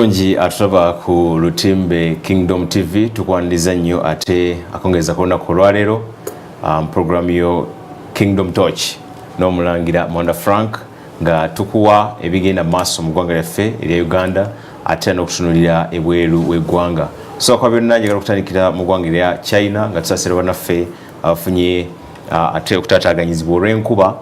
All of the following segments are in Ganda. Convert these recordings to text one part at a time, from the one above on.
Mulungi atulaba ku Lutimbe Kingdom TV tukwandiza nnyo ate akongeza kona kolwalero program yo Kingdom Torch n'omulangira Mwanda Frank nga tukuwa ebigenda maaso mu ggwanga lyaffe erya Uganda ate n'okutunulira ebweru w'eggwanga. So kwa byonna njagala okutandikira mu ggwanga lya China nga tusasira bannaffe abafunye ate okutaataaganyizibwa olw'enkuba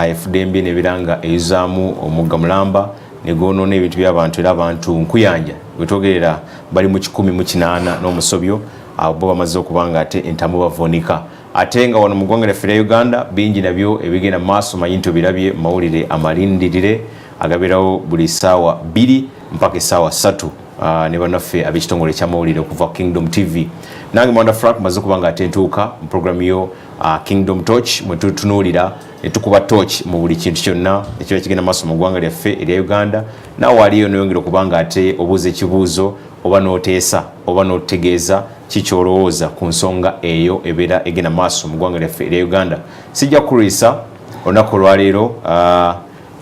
efudembi n'ebiranga eyuzaamu omugga Mulamba negonoona ebintu by'abantu era abantu nkuyanja wetogerera bali mu 108 n'omusobyo abo bamaze okubanga ate entamu bavonika ate nga wano mu ggwanga lyaffe erya Uganda bingi nabyo ebigenda maaso manyi nti obirabye mawulire amalindirire agabirawo buli ssaawa 2 mpaka essaawa 3 ne bannaffe ab'ekitongole ky'amawulire okuva Kingdom TV. Nange Mwanda Frank maze kubanga ate ntuuka mu programu yo Kingdom Torch mwe tutunuulira ne tukuba torch mu buli kintu kyonna ekiba kigenda maaso mu ggwanga lyaffe erya Uganda. Naawe aliyo noyongera okubanga ate obuuza ekibuuzo oba n'oteesa oba n'otegeeza kikyolowooza ku nsonga eyo ebeera egenda maaso mu ggwanga lyaffe erya Uganda. Sijja kulwisa olunaku olwaleero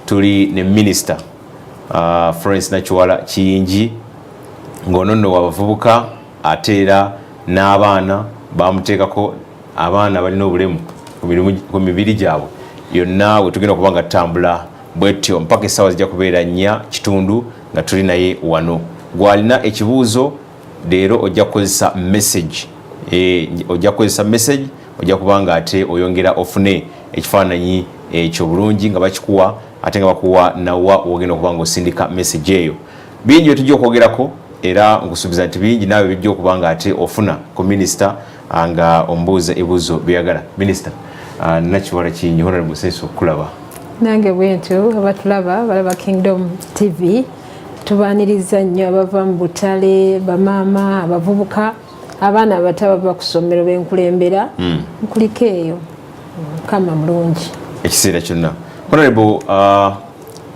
tuli ne Minister Florence Nakiwala Kiyingi ng'ono nno w'abavubuka ate era n'abaana bamuteekako abaana balina obulemu ku mibiri gyabwe yonna we tugenda okubanga tutambula bwetyo mpaka essaawa zijja kubeera 4:30 nga tuli naye wano. Gwalina ekibuuzo leero ojja kukozesa message ojja kubanga ate oyongera ofune ekifaananyi ekyo bulungi nga bakikuwa ate nga bakuwa nawa wogenda okubanga osindika message eyo. Bingi tujja okwogerako era nkusuubiza nti bingi naawe bijja okubanga ate ofuna ku minisita nga ombuuza ebibuuzo byagala. Minisita Nakiwala Kiyingi honorable sense okulaba nange bwentu abatulaba balaba Kingdom TV tubaaniriza nnyo abava mu butale bamaama abavubuka abaana abato abava ku ssomero b'enkulembera nkuliko eyo kama mulungi ekiseera kyonna. Honorable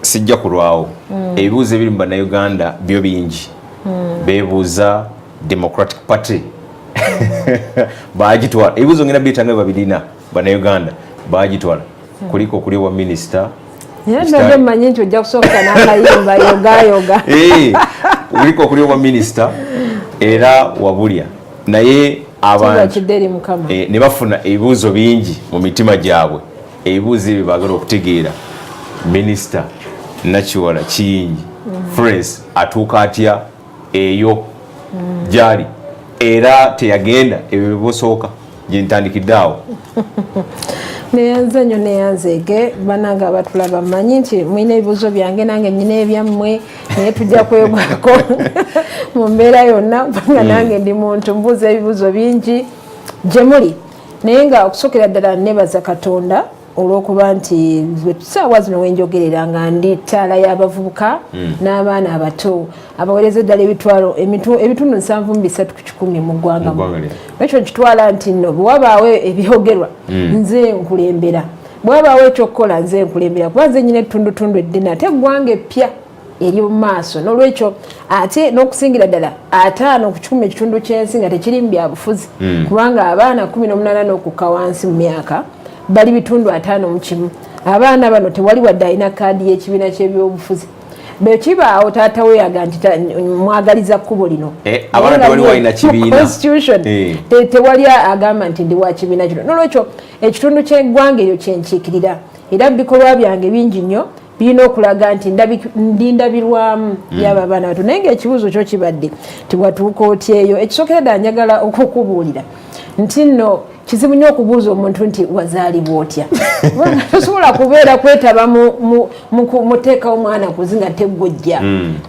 sijja kulwawo ebibuuzo ebiri mu bannayuganda byo bingi beebuuza Democratic Party bagitwala ebibuuzo ngenda byetanga babirina bannayuganda bagitwala kuliko kuli wa minister ndio manyi nti ojja kusooka n'akayimba yoga kuliko kuli wa minister era wabulya naye abantu ne bafuna ebibuuzo bingi mu mitima gyabwe ebibuuzo ebyo baagala okutegeera Minister Nakiwala Kiyingi Florence atuuka atya eyo gyali era teyagenda ebyo bibosooka gye ntandikidde awo neyanze nnyo neyanzeege bananga abatulaba manyi nti mwina ebibuuzo byange nange nyina ebyammwe naye tujja kwegwako mu mbeera yonna kubanga nange ndi muntu mbuuza ebibuuzo bingi gye muli naye nga okusookera ddala nebaza Katonda olw'okuba nti ssaawa zino wenjogerera nga ndi ttaala y'abavubuka n'abaana abato abawereza ddala ebitundu 7.3 mu ggwanga ekyo nkitwala nti nno bwe wabaawo ebyogerwa nze nkulembera bwe wabaawo ekyokukola nze nkulembera kuba nze nyina ettundutundu eddene ate eggwanga eppya eri mu maaso n'olwekyo ate n'okusingira ddala 5 ku 10 ekitundu ky'ensi nga tekiri mu byabufuzi kubanga abaana 18 n'okukka wansi mu myaka bali bitundu 5 abaana bano tewali wadde alina kaadi y'ekibiina ky'ebyobufuzi bekibaawo taata we yaga nti mwagaliza kkubo lino abaana tewali walina kibiina constitution tewali agamba nti ndi wa kibiina kino n'olwekyo ekitundu ky'eggwanga eryo kyenkiikirira era bikolwa byange bingi nnyo birina okulaga nti ndindabirwamu byabo abaana bato naye ngaekibuuzo kyo kibadde tiwatuuka otyeyo ekisookera ddala njagala okukubuulira nti nno kizibu nnyo okubuuza omuntu nti wazaalibwa otya tosobola kubeera kwetaba muteeka omwana kuzinga teggojja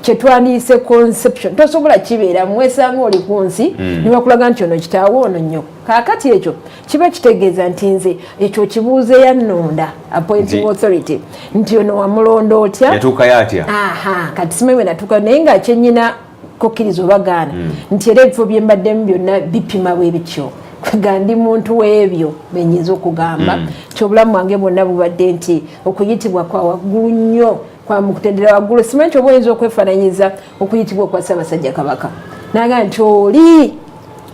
kyetwandiise conception tosobola kibeera mwesanga oli ku nsi ne bakulaga nti ono kitaawo ono nnyo kaakati ekyo kiba kitegeeza nti nze ekyo kibuuze yannonda appointing authority nti ono wamulonda otya yatuukayo atya kati simanyi bwe natuuka naye nga kyennyina kokkiriza obagaana nti era ebifo bye mbaddemu byonna bipima bwe bityo nga ndi muntu w'ebyo benyinza okugamba kyobulamu bwange bwonna bubadde nti okuyitibwa kwa waggulu nnyo kwa mukutendera waggulu simanyi nti oba oyinza okwefaananyiza okuyitibwa kwa Ssaabasajja Kabaka naga nti oli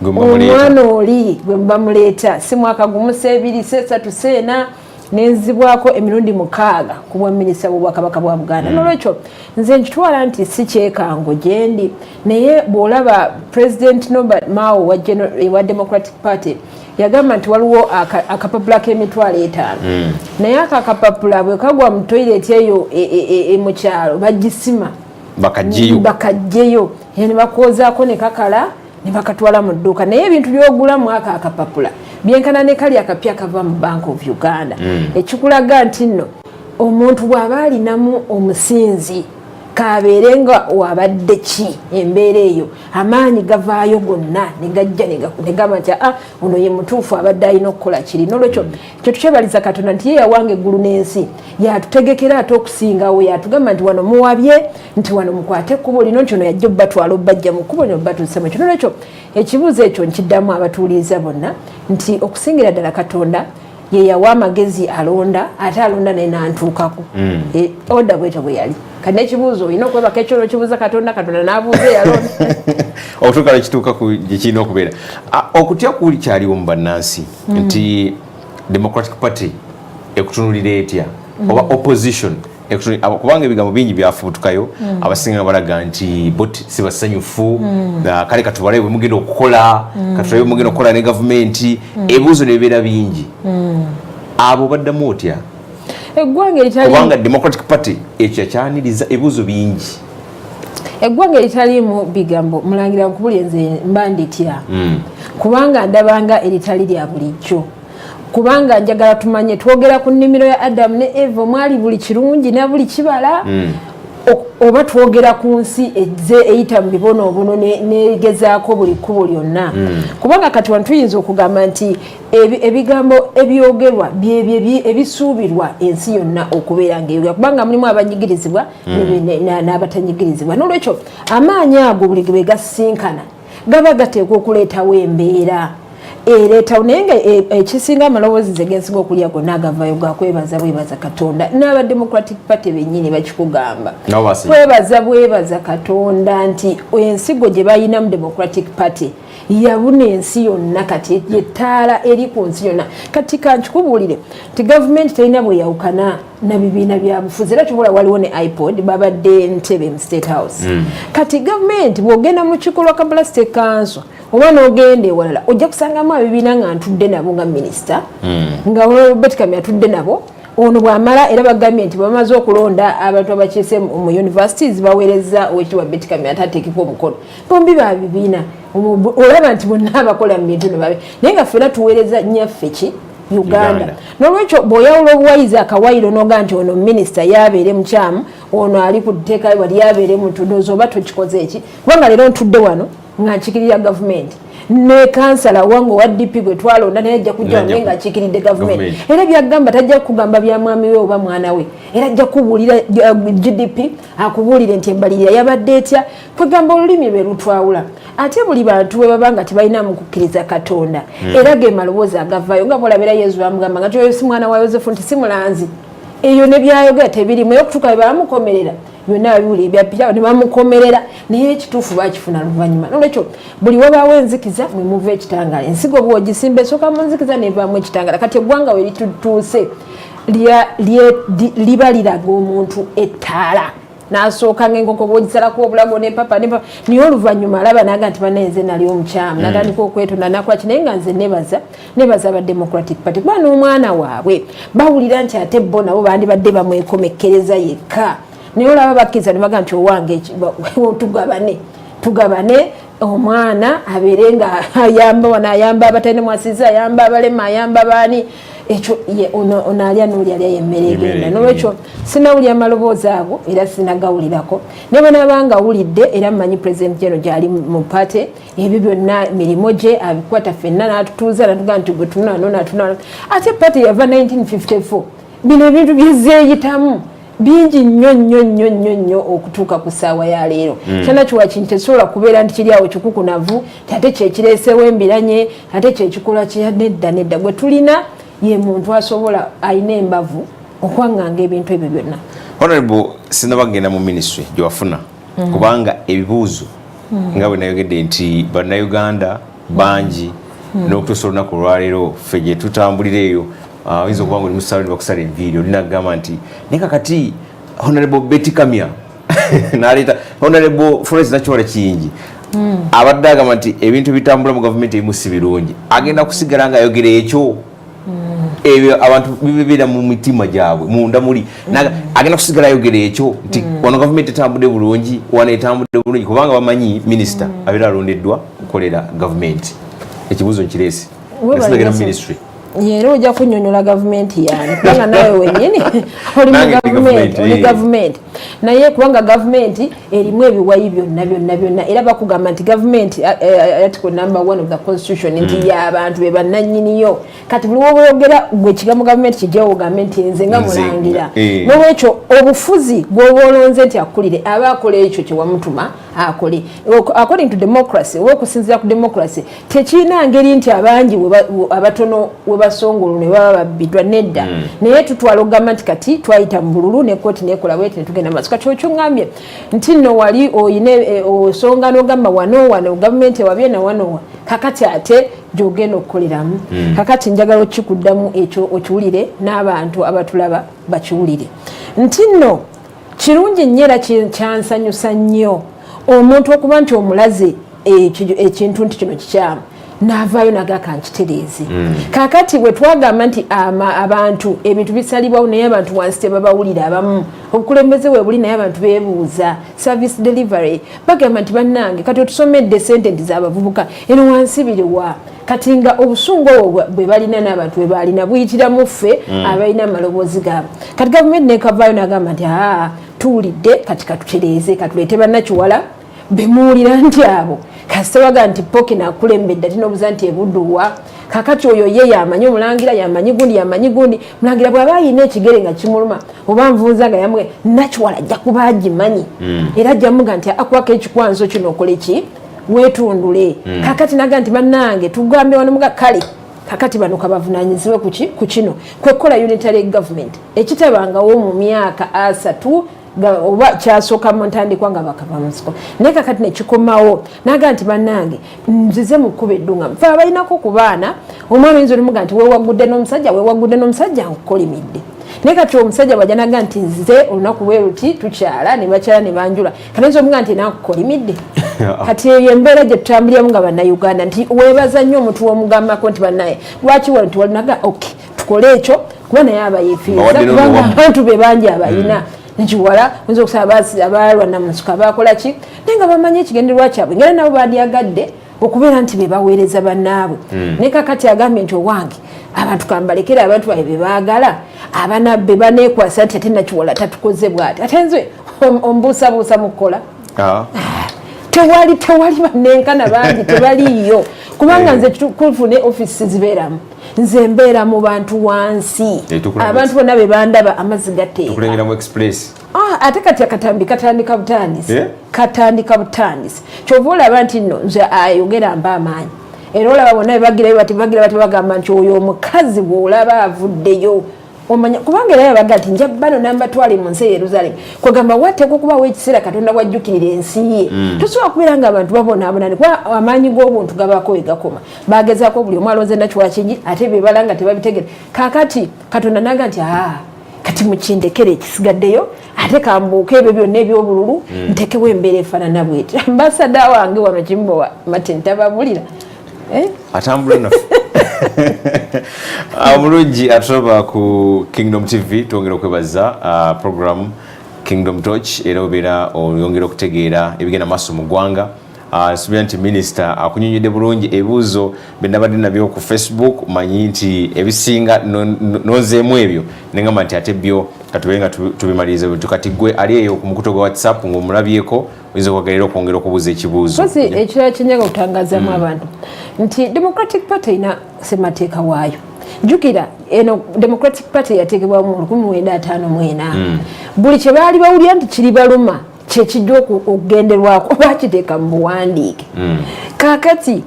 omwana oli bwe muba muleeta si mwaka gumu 2 3 4 nenzibwako emirundi 6 ku bwa minisita bw'Obwakabaka bwa Buganda. Nolwekyo nze nkitwala nti si kyekango gyendi, naye bw'olaba President Norbert Mao wa Democratic Party yagamba nti waliwo akapapula k'emitwalo 5 naye akapapula bwe kagwa mu toilet eyo mu kyalo bagisima bakajjeyo ne bakozaako ne kakala ne bakatwala mu dduuka, naye ebintu by'ogula mu akapapula byenkana ne kali akapya kava mu Bank of Uganda. Ekikulaga nti nno omuntu bw'aba alinamu omusinzi kabeerenga wabadde ki embeera eyo amaanyi gavaayo gonna ne gajja ne gamba nti ono ye mutuufu abadde alina okukola kiri. Nolwekyo kye tukyebaliza Katonda nti ye yawanga eggulu n'ensi yatutegekera ate okusingawo, yatugamba nti wano muwabye, nti wano mukwate ekkubo lino, nti ono yajja obbatwala obbajja mu kkubo nobatuusa mu kyo. Nolwekyo ekibuuzo ekyo nkiddamu abatuuliriza bonna nti okusingira ddala Katonda ye yawa amagezi alonda, ate alonda naye n'antuukako. Oda bwetyo bwe yali. Kane ekibuuzo olina okwebaka ekyo kibuuza Katonda, Katonda n'abuuza eyalonda. Okutuuka nekituuka ku gye kirina okubeera. Okutya kuli kyaliwo mu bannansi nti Democratic Party ekutunulira etya oba opposition kubanga ebigambo bingi byafubutukayo abasinga balaga nti boti si basanyufu kale katubalabe bwe mugenda okukola katulabe bwe mugenda okukola ne gavumenti ebibuuzo ne bibeera bingi. Abo baddamu otya? Eggwanga eritali kubanga Democratic Party ekyo kyaniriza ebibuuzo bingi. Eggwanga eritalimu bigambo mulangira nkubulye nze mba nditya kubanga ndabanga eritali lya bulijjo, kubanga njagala tumanye twogera ku nnimiro ya Adam ne Eva mwali buli kirungi na buli kibala oba twogera ku nsi eyita mu bibonoobono negezaako buli kkubo lyonna. Kubanga kati wano tuyinza okugamba nti ebigambo ebyogerwa ebisuubirwa ensi yonna okubeera ng'eyogera, kubanga mulimu abanyigirizibwa n'abatanyigirizibwa. N'olwekyo amaanyi ago buli bwe gasisinkana gaba gateekwa okuleetawo embeera ereetawo, naye nga ekisinga amaloboozi ze gensinga okulya gonna agavayo gakwebaza bwebaza Katonda. N'aba Democratic Party bennyini bakikugamba bwebaza Katonda nti ensigo gye bayina mu Democratic Party yabuna ensi yonna, kati yettaala eri ku nsi yonna. Kati kankikubuulire nti gavumenti terina bwe yawukana na bibiina bya bufuzi, era kibula waliwo ne iPod babadde Entebbe mu State House. Kati gavumenti bw'ogenda mu kikolwa Kampala State Council oba n'ogenda ewalala ojja kusangamu abibiina nga ntudde nabo nga minisita nga Robert Kami atudde nabo. Ono bw'amala era bagambye nti bamaze okulonda abantu abakiise mu universities baweereza owekitiibwa Betty Kami atateekeko omukono. Bombi ba bibiina olaba nti bonna abakola mu bintu nebabe, naye nga ffena tuweereza nnyaffe ki Uganda. N'olwekyo bw'oyawula obuwayizi akawayiro n'oga nti ono minisita yaabeere mukyamu, ono ali ku tteeka wali yabeere mutundozi oba tokikoze eki, kubanga leero ntudde wano nga nkikirira gavumenti ne kansala wange wa DP gwe twalonda naye ajja kujja wange nga akikiridde gavumenti. Era byagamba tajja kugamba bya mwami we oba mwana we, era ajja kubuulira GDP akubuulire nti embalirira yabadde etya, kwegamba olulimi lwe lutwawula. Ate buli bantu we babanga tebalina mu kukkiriza Katonda era ge maloboozi agavaayo nga bwolabera Yesu bamugamba nga toyo si mwana wa Yosefu nti si mulanzi, eyo ne byayogera tebirimu, okutuuka bwe bamukomerera byonna biwuli ebyapita ne bamukomerera, naye ekituufu baakifuna luvannyuma. Nolwekyo buli wabaawo enzikiza mwe muva ekitangaala. Ensigo bw'ogisimba esooka mu nzikiza nevaamu ekitangaala. Kati eggwanga we litutuuse liba liraga omuntu ettaala n'asooka ng'enkoko bw'ogisalako obulago n'empapa naye oluvannyuma alaba naga nti banenze nali omukyamu natandika okwetonda nakwaki, naye nga nze nebaza aba Democratic Party kuba n'omwana waabwe bawulira nti ate bo nabo bandibadde bamwekomekkereza yekka. Naye olaba bakkiriza ne baga nti owange tugabane omwana abeere nga ayamba wano, ayamba abatali mwasiza, ayamba abalema, ayamba baani, ekyo ono alya n'oli alya yemmere egenda. Nolwekyo sinawulya amaloboozi ago era sinagawulirako, ne banaabanga awulidde era mmanyi President General gy'ali mu party ebyo byonna mirimu gye abikwata ffenna n'atutuuza natuga nti gwe tunano. Ate party yava 1954 bino ebintu byezeeyitamu bingi nnyo okutuuka ku ssaawa ya leero. Kyana kiwa kintu tekisobola kubeera nti kiri awo kikukunavu ate kyekireesewo embiranye ate kyekikola kya nedda gwe tulina ye muntu asobola alina embavu okwanganga ebintu ebyo byonna. Honorable sinabagenda mu ministry gyewafuna kubanga ebibuuzo nga bwe nayogedde nti bannayuganda bangi n'okutuusa olunaku olwaleero ffe gye tutambulira eyo oyinza okuba nga oli musaloni bakusala enviiri olina kugamba nti naye kakati honorable Betty Kamya n'aleeta honorable Florence Nakiwala Kiyingi abadde agamba nti ebintu bitambula mu gavumenti ebimu si birungi agenda kusigala ng'ayogera ekyo ebyo abantu bibeera mu mitima gyabwe munda muli agenda kusigala ayogera ekyo nti wano gavumenti etambudde bulungi wano etambudde bulungi kubanga bamanyi minisita abeera alondeddwa kukolera gavumenti ekibuuzo nkireesi esinagera mu ministry era ojja kunnyonnyola gavumenti yani kubanga nawe wenyini oli mu gavumenti naye kubanga gavumenti erimu ebiwayi byonna era bakugamba nti gavumenti article number 1 of the constitution nti y'abantu be bannannyiniyo kati buli woboyogera gwe kigambo gavumenti kijjawo ogambe nti nze nga mulangira n'olwekyo obufuzi bw'oba olonze nti akulire aba akola ekyo kyewamutuma akole according to democracy oba okusinziira ku democracy tekiina ngeri nti abangi abatono basongolo ne baba babbiddwa nedda naye tutwala ogamba nti kati twayita mu bululu ne kooti nekola bweti netugenda maaso kati okyo ngambye nti nno wali oyine osonga n'ogamba wano gavumenti ewabye na wano kakati ate gyogenda okukoleramu kakati njagala okikuddamu ekyo okiwulire n'abantu abatulaba bakiwulire nti nno kirungi nnyo era kyansanyusa nnyo omuntu okuba nti omulaze ekintu nti kino kikyamu n'avaayo nagaka nkitereeze kakati bwe twagamba nti abantu ebintu bisalibwawo naye abantu wansi tebabawulira abamu obukulembeze bwe buli naye abantu beebuuza service delivery bagamba nti bannange kati otusomedde sententi z'abavubuka eno wansi biriwa kati nga obusungu obwo bwe balina n'abantu bwe balina buyitira mu ffe abalina amaloboozi gaabwe kati gavumenti nekavaayo n'agamba nti tuwulidde kati katutereeze katuleete bannakiwala bemuwulira nti abo kasitawaga nti poki nakulembedde ati n'obuza nti ebudduwa kakati oyo ye yamanyi omulangira yamanyi gundi mulangira bw'aba ayina ekigere nga kimuluma oba nvuuza nga yamwe Nakiwala ajja kuba agimanyi era ajjamuga nti akuwako ekikwanso kino okole ki weetundule kakati naga nti bannange tugambe wano muga kale kakati bano kabavunanyizibwe ku kino kwekola unitary government ekitabangawo mu myaka 3 oba kyasooka mu ntandikwa nga bakava musiko naye kakati nekikomawo naga nti bannange nzize mu kkuba eddunga fe abalinako ku baana omwana oyinza olimuga nti weewagudde n'omusajja nkukolimidde naye kati omusajja bwajja naga nti nzize olunaku bwe luti tukyala ne bakyala ne banjula kanayinza omuga nti nakukolimidde kati eyo embeera gye tutambuliramu nga bannayuganda nti weebaza nnyo omuntu w'omugambako nti bannaye lwaki wali nti walinaga oke tukole ekyo kuba naye abayefiiriza kubanga abantu be bangi abayina Nakiwala oyinza okusaba abalwa namusuka bakola ki naye nga bamanyi ekigendererwa kyabwe ngera nabo bandyagadde okubeera nti be baweereza bannaabwe naye kakati agambye nti owange abantu kambalekera abantu babe be baagala abanabbe baneekwasa nti ate Nakiwala tatukoze bw'ati ate nze ombuusabuusa mu kukola tewali bannenkana bangi tebaliiyo kubanga nze tukufu ne ofisi zibeeramu nze mbeera mu bantu wansi abantu bonna be bandaba amazzi gateeka ate kati akatambi katandika butandisi kyova olaba nti nno nze ayogera mba amaanyi era olaba bonna bebagira bati bagamba nti oyo omukazi bw'olaba avuddeyo omanya kubanga era yabaga nti nja bano nambatwale mu nsi Yeruzalemu kwegamba wateekwa okubawo ekiseera Katonda wajjukirira ensi ye tosobola kubeera nga abantu babonaabonani kuba amaanyi g'obuntu gabaako we gakoma bagezaako buli omu alonze Nakiwala Kiyingi ate bebala nga tebabitegere kakati Katonda naga nti kati mukindekere ekisigaddeyo ate kambuuka ebyo byonna eby'obululu ntekewo embeera efaanana bweti ambasada wange wano Kimbowa Martin tababulira atambula naffe omulungi atuloba ku Kingdom TV twongera okwebaza program Kingdom Torch era obeera oyongera okutegeera ebigenda maaso mu ggwanga nsubira nti minisita akunyonyedde bulungi ebibuuzo bennabadde nabyo ku Facebook manyi nti ebisinga nonzeemu ebyo nengamba nti ate byo katubere nga tubimalirize bwe kati gwe ali eyo ku mukuto gwa WhatsApp ng'omulabyeko oyinza okwagalira okwongera okubuuza ekibuuzo ekirala kyenyaga okutangazaamu abantu nti Democratic Party ina ssemateeka waayo jjukira eno Democratic Party yateekebwa mu 1954 buli kye baali bawulira nti kiri baluma kyekijja okugenderwako bakiteeka mu buwandiike kakati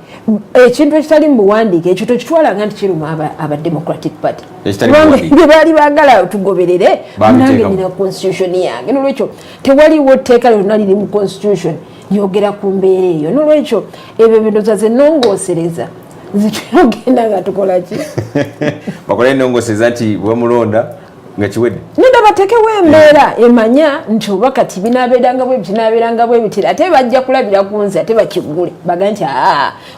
ekintu ekitali mu buwandiike ekyo tokitwalanga nti kiruma aba Democratic Party bye baali baagala tugoberere nange nina constitution yange nolwekyo tewaliwo tteeka lyonna liri mu constitution yogera ku mbeera eyo nolwekyo ebyo bindoza ze nongoosereza zitugenda nga tukola ki bakola ennongoseza nti bwemulonda nga kiwedde nenda batekewo embeera emanya nti oba kati binaabeeranga bwe binaabeeranga bwe bitira ate bajja kulabira ku nze ate bakigule baga nti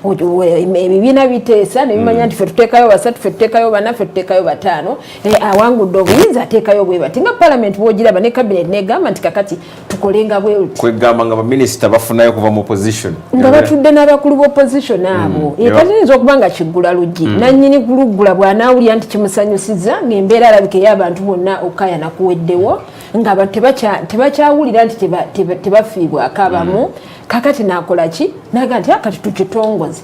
ebibiina biteesa ne bimanya nti ffe tuteekayo basatu ffe tuteekayo bana ffe tuteekayo bataano awangudde obuyinza ateekayo bwe bati nga palamenti bwogiraba ne kabinet negamba nti kakati tukolenga bwe uti kwegamba nga baminisita bafunayo kuva mu opposition nga batudde n'abakulu b'opposition abo katiyinza okuba nga kiggula luggi nannyini kuluggula bw'anaawulira nti kimusanyusiza ng'embeera alabika ey'abantu bonna okayana kuweddewo nga tebakyawulira nti tebafiibwako abamu kakati nakola ki naga nti kati tukitongoze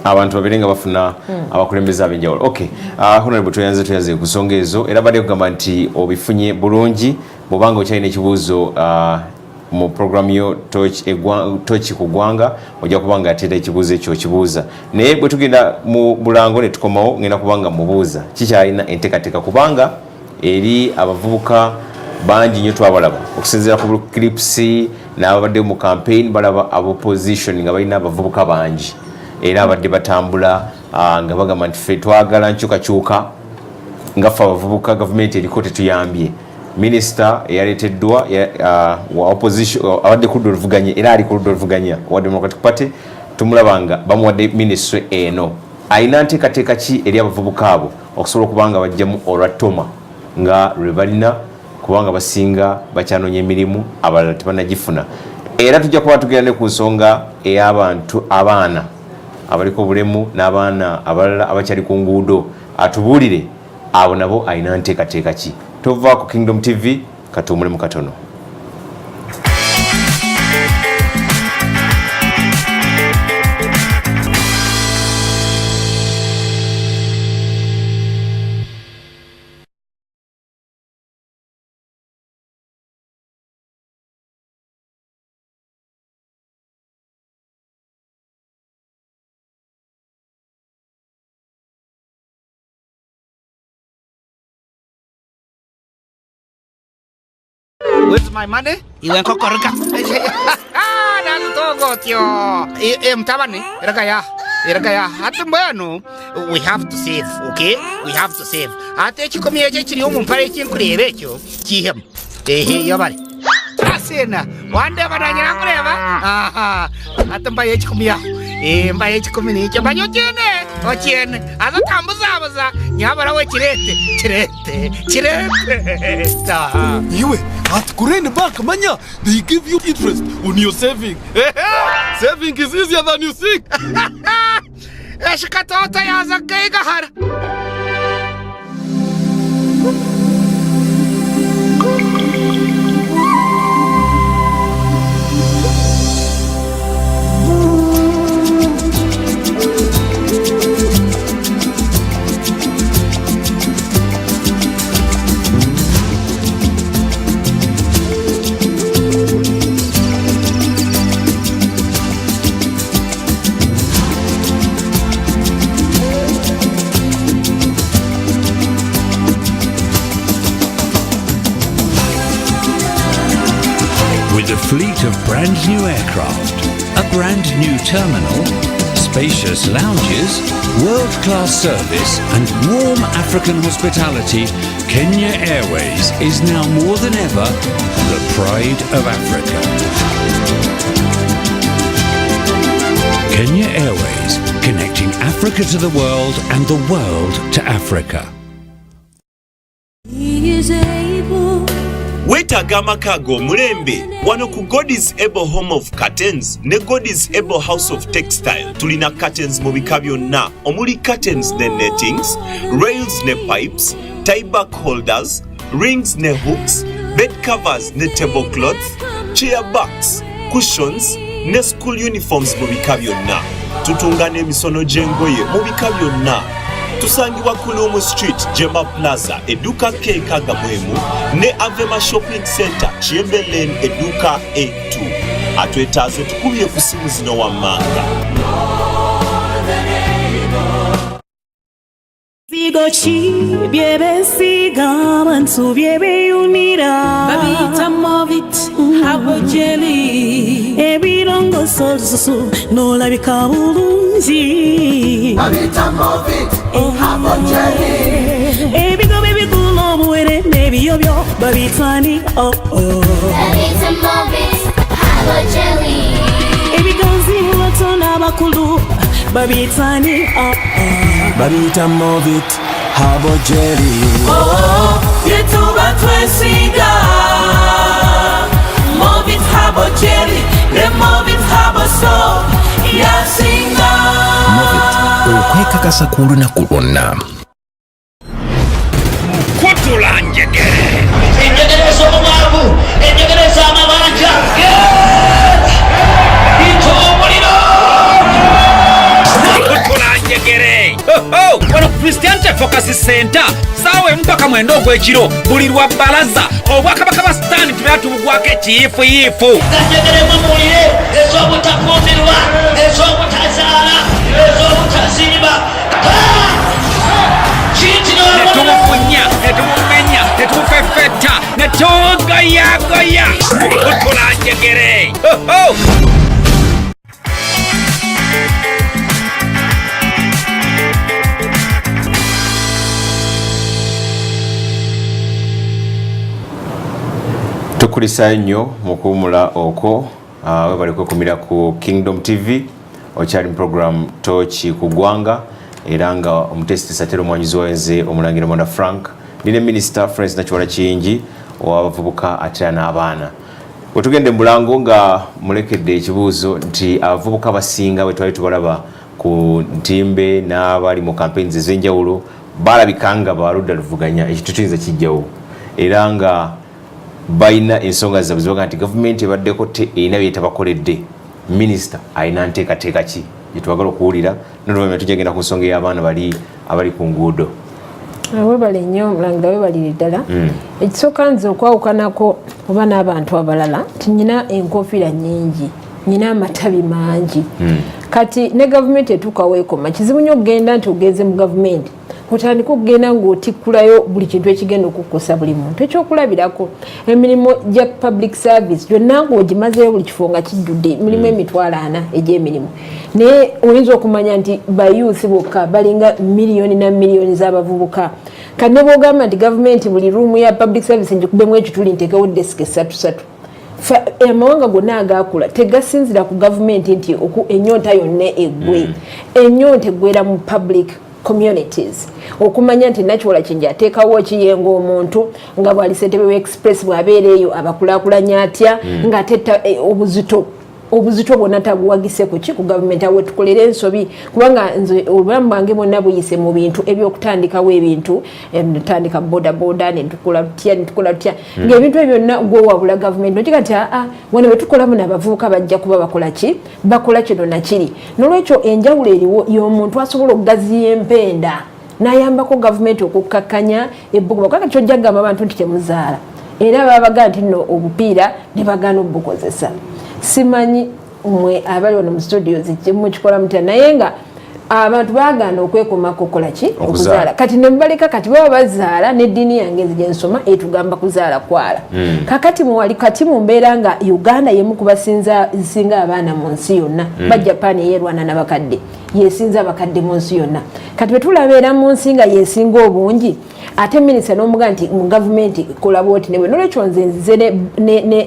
abantu babiri nga bafuna abakulembeze ab'enjawulo okay honorable tuyanze ku nsonga ezo era badde kugamba nti obifunye bulungi bw'obanga okyalina ekibuuzo mu programu yo Torch ku ggwanga ojja kubanga atera ekibuuzo ekyo kibuuza naye bwe tugenda mu bulango ne tukomawo ngenda kubanga mubuuza kikyalina enteekateeka kubanga eri abavubuka bangi nnyo twabalaba okusinziira ku clips n'ababadde mu campaign balaba opposition nga balina abavubuka bangi era abadde batambula nga bagamba nti ffe twagala nkyukakyuka nga ffe abavubuka gavumenti eriko tetuyambye minisita eyaleeteddwa wa opposition abadde ku ludda oluvuganya era ali ku ludda oluvuganya wa Democratic Party tumulaba nga bamuwadde ministry eno ayina nteekateeka ki eri abavubuka abo okusobola okubanga bajjamu olwattoma nga lwe balina kubanga basinga bakyanoonya emirimu abalala tebanagifuna era tujja kuba tugenda ne ku nsonga ey'abantu abaana abaliko obulemu n'abaana abalala abakyali ku nguudo atubuulire abo nabo ayina nteekateeka ki tova ku Kingdom TV katuumulemu katono Where's my money? Iwe nkokoroka. Nalutogo tio. Mtabani, Iragaya. Hatumbayano. We have to save, okay? We have to save. Ate chikomye chiri omumpare chinkurebe cyo. Chihem. Yabari. Asena. Wande badanyira kureba. Aha. Hatumbaye chikomya. Mbaye chikomini chabanyo chene. Ochiene. Aza tambuzabuza. Nyabara we chirete. Iwe, at Kurene Bank, manya, they give you interest on your saving. Saving is easier than you think. Eshkatota ya zakegahar. Fleet of brand new aircraft, a brand new terminal, spacious lounges, world-class service and warm African hospitality, Kenya Airways is now more than ever the pride of Africa. Kenya Airways, connecting Africa to the world and the world to Africa. He is able. Wetaaga amakago mulembe wano ku God is Able Home of Curtains ne God is Able House of Textile tulina curtains mu bika byonna omuli curtains ne nettings, rails ne pipes, tie back holders, rings ne hooks, bed covers ne tablecloth, chair backs, cushions ne school uniforms mu bika byonna. Tutunga n'emisono gy'engoye mu bika byonna. Tusangibwa Kulumu Street, Jema Plaza, Eduka K Kagabwemu, ne Avema Shopping Center, Chiembe Lane, Eduka A2. Atwetaaze tukubye ku simu zino wammanga. Vigochi byebesiga bantu byebeyunira babita movit habo jelly ebirongosozo nolabika bulungi babita movit habo jelly ebigo bibikulo muwere nebiyobyo babitani babita movit habo jelly ebigonzi mubatona bakulu babitani babita movit habo jelly yetuba twesiga movit habo jelly le movit habo soap yasinga movit okwekakasa ku lunaku lwonna kutula njegere enjegere z'omwavu enjegere z'amabanja it'omuliro kutula njegere wano Christian Focus Center sawe mpaka mwendo gw'ekiro buli lwa balaza obwakabaka ba stand tubeera tubugwako ekiyifuyifu enjegere mumulire ez'obutafumbirwa ez'obutazaala ez'obutazimba netumufunya netumumenya netumufefeta netugoyagoya kutula njegere tukulisa nnyo mu kuwumula okwo webali kwekumira ku Kingdom TV okyali mu program Torch ku ggwanga era nga omutesiti Satero omwanyizi wenze omulangira Monda Frank nine Minister Friends Nakiwala Kiyingi owabavubuka ate n'abaana wetugende mulango nga mulekedde ekibuuzo nti abavubuka basinga bwe twali tubalaba ku ntimbe n'abali mu campaigns ez'enjawulo balabika nga baludda luvuganya ekintu kiyinza kijjawo era nga bayina ensonga zaabwe zibaga nti gavumenti ebaddeko erina byetabakoledde minisita ayina nteekateeka ki gyetwagala okuwulira noluvanyuma tujagenda ku nsonga y'abaana abali ku nguudo webale nnyo mulangira webalire ddala ekisooka nze okwawukanako oba n'abantu abalala nti nyina enkofiira nnyingi nyina amatabi mangi kati ne gavumenti etuukawo ekoma kizibu nnyo okugenda nti ogenze mu gavumenti otandika okugenda ng'otikkulayo buli kintu ekigenda okukukosa buli muntu ekyokulabirako emirimu gya public service gyonna ng'ogimazeyo buli kifo nga kijjudde emirimu emitwalo 4 egy'emirimu naye oyinza okumanya nti bayuuthi bokka balinga miliyoni na miliyoni z'abavubuka kati ne bwogamba nti gavumenti buli ruumu ya public service ngikubemu ekituli nteekewo desiki 3 amawanga gonna agakula tegasinzira ku gavumenti nti ennyonta yonna eggwe ennyonta eggwera mu public communities okumanya nti Nakiwala Kiyingi ateekawo kiyenga omuntu nga bwali ssentebe wa express bw'abeera eyo abakulaakulanya atya ng'atetta obuzito bwonna tabuwagise ku ki ku gavumenti awe tukolera ensobi kubanga nze obulamu bwange bwonna buyise mu bintu ebyokutandikawo ebintu netandika bodaboda netukola tutya ng'ebintu ebyo byonna gwewabula gavumenti nokiga nti wano bwe tukolamu n'abavubuka bajja kuba bakola ki bakola kino nakiri n'olwekyo enjawulo eriwo y'omuntu asobola okugaziya empenda n'ayambako gavumenti okukkakkanya ebbuguma kubanga kyojja kugamba abantu nti temuzaala era babaga nti nno obupiira ne bagaana obukozesa simanyi mwe abali wano mu studio mukikola mutya naye nga abantu baagaana okwekomako okukola ki okuzaala kati ne mubaleka kati baba bazaala n'eddiini yange nze gye nsoma etugamba kuzaala kwala kakati muwali kati mu mbeera nga Uganda yemu kubasinza abaana mu nsi yonna ba Japan yeerwana n'abakadde yesinza abakadde mu nsi yonna kati bwe tulabeera mu nsi nga yesinga obungi ate minisita n'omuga nti mu gavumenti kola bwoti nebwe nolwekyo nze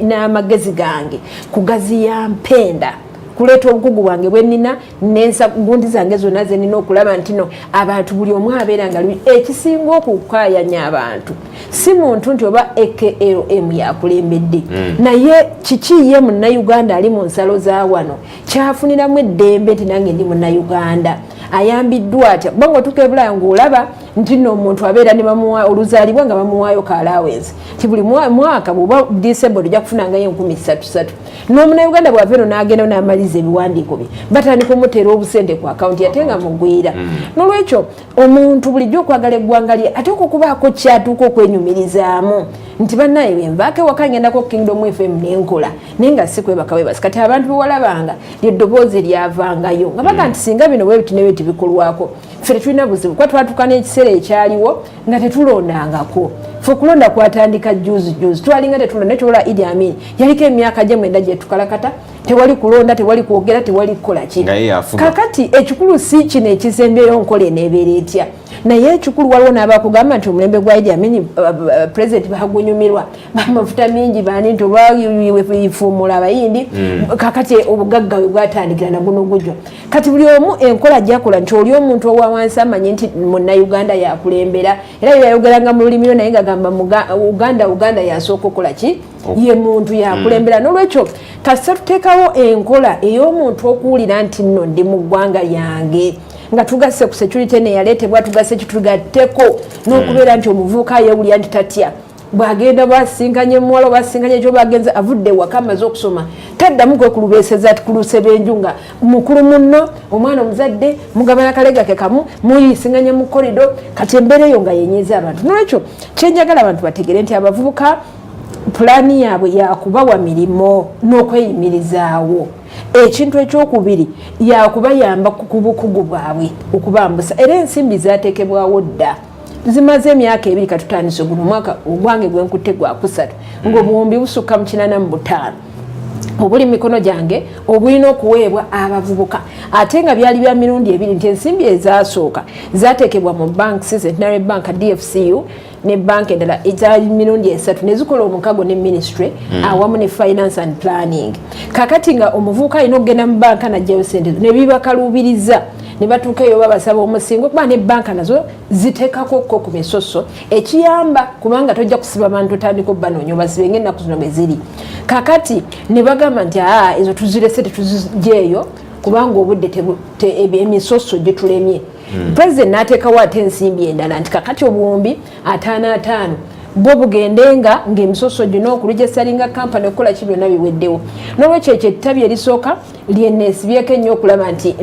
n'amagezi gange kugaziya mpenda kuleeta obukugu bwange bwe nnina n'ensa gundi zange zonna ze nnina okulaba nti no abantu buli omu abeera nga ekisinga okukaayanya abantu si muntu nti oba AKLM yakulembedde naye kiki ye munnayuganda ali mu nsalo za wano kyafuniramu eddembe nti nange ndi munnayuganda ayambiddwa atya kubanga otukebulaya ng'olaba nti nno omuntu abeera ne bamuwa oluzaalibwa nga bamuwaayo ka allowance nti buli mwaka bw'oba December ojja kufunangayo 3,000 n'omunnayuganda bw'ava eno n'agenda n'amaliza ebiwandiiko bye batandika omuteera obusente ku akawunti ate nga mugwira n'olwekyo omuntu bulijjo okwagala eggwanga lye ate okukubaako kyatuuka okwenyumirizaamu nti bannaye benvaako ewaka ngendako Kingdom FM n'enkola naye nga si kwebaka webasi kati abantu bewalabanga lyeddoboozi lyavangayo nga baga nti singa bino bwe biti ne biti bikolwako ffe tetulina buzibu kuba twatuuka n'ekiseera ekyaliwo nga tetulondangako ffe okulonda kwatandika juzi twalinga tetulonda nekyobola Idi Amin yaliko emyaka gye 9 gye tukalakata tewali kulonda tewali kwogera tewali kukola ki kakati ekikulu si kino ekizembeyo nkola eneebeera etya naye ekikulu waliwo n'abakugamba nti omulembe gwa Idi Amin president bagunyumirwa bamafuta mingi bani nti olwayifuumula abayindi kakati obugagga we bwatandikira naguno gujwa kati buli omu enkola gyakola nti oli omuntu owawansi amanyi nti munnayuganda yakulembera era yayogeranga mu lulimi naye ngagamba uganda yasooka okukola ki ye muntu yakulembera n'olwekyo kasita tuteekawo enkola ey'omuntu okuwulira nti nno ndi mu ggwanga lyange nga tugasse ku security neyaleetebwa tugasse kitugatteko n'okubeera nti omuvubuka yeewulira nti tatya bwagenda bwasinkanye muwala bwasinkanye ekyo bagenza avudde waka amaze okusoma taddamu kwekulubeeseza ati kulusebenju nga mukulu munno omwana omuzadde mugabana kalega ke kamu muyisinganye mu korido kati embeera eyo nga yenyiza abantu n'olwekyo kyenjagala abantu bategere nti abavubuka pulaani yaabwe yakubawa mirimo n'okweyimirizaawo ekintu ekyokubiri yakubayamba ku bukugu bwabwe okubambusa era ensimbi zateekebwawo dda zimaze emyaka 2 katutandise guno mwaka ogwange gwenkutte gwakusatu ng'obuwumbi busukka mu 85 obuli mikono gyange obulina okuweebwa abavubuka ate nga byali bya mirundi 2 nti ensimbi ezasooka zateekebwa mu banks Centenary Bank DFCU ne bank endala eza mirundi 3 nezikola omukago ne ministry awamu ne finance and planning kakati nga omuvubuka alina okugenda mu banka najjayo sente ne bibakalubiriza ne batuuka eyo babasaba omusingo kuba ne banka nazo ziteekako ku misoso ekiyamba kubanga tojja kusiba bantu otandika obbanoonya obasibe ng'ennaku zino bwe ziri kakati ne bagamba nti ezo tuzirese tetuzigyeeyo kubanga obudde emisoso gitulemye president n'ateekawo ate ensimbi endala nti kakati obuwumbi 55 bwo bugendenga ng'emisoso gino okuregistaringa kampani okukola ki byonna biweddewo n'olwekyo ekyo ettabi erisooka lyeneesibyeko ennyo okulaba nti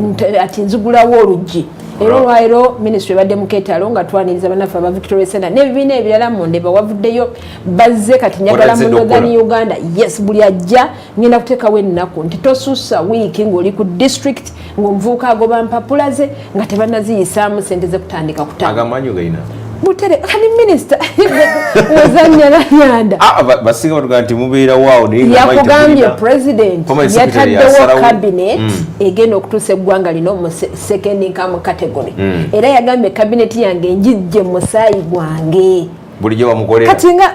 nzigulawo oluggi era olwaliro minisitule ebadde mu keetalo nga twaniriza bannaffe aba Victoria Center n'ebibiina ebirala mu Ndeba wavuddeyo bazze kati njagala mu Northern Uganda yes buli ajja ngenda kuteekawo ennaku nti tosuusa wiiki ng'oli ku district ng'omuvubuka agoba mpapula ze nga tebannaziyisaamu sente ze kutandika kutanga agamanyi gaina butere kani minister wazanya nanyanda basinga batuga nti mubeera wao yakugambye president yataddewo cabinet egenda okutuusa eggwanga lino mu second income category era yagambye cabinet yange njijje musaayi gwange bulijjo bamukolera kati nga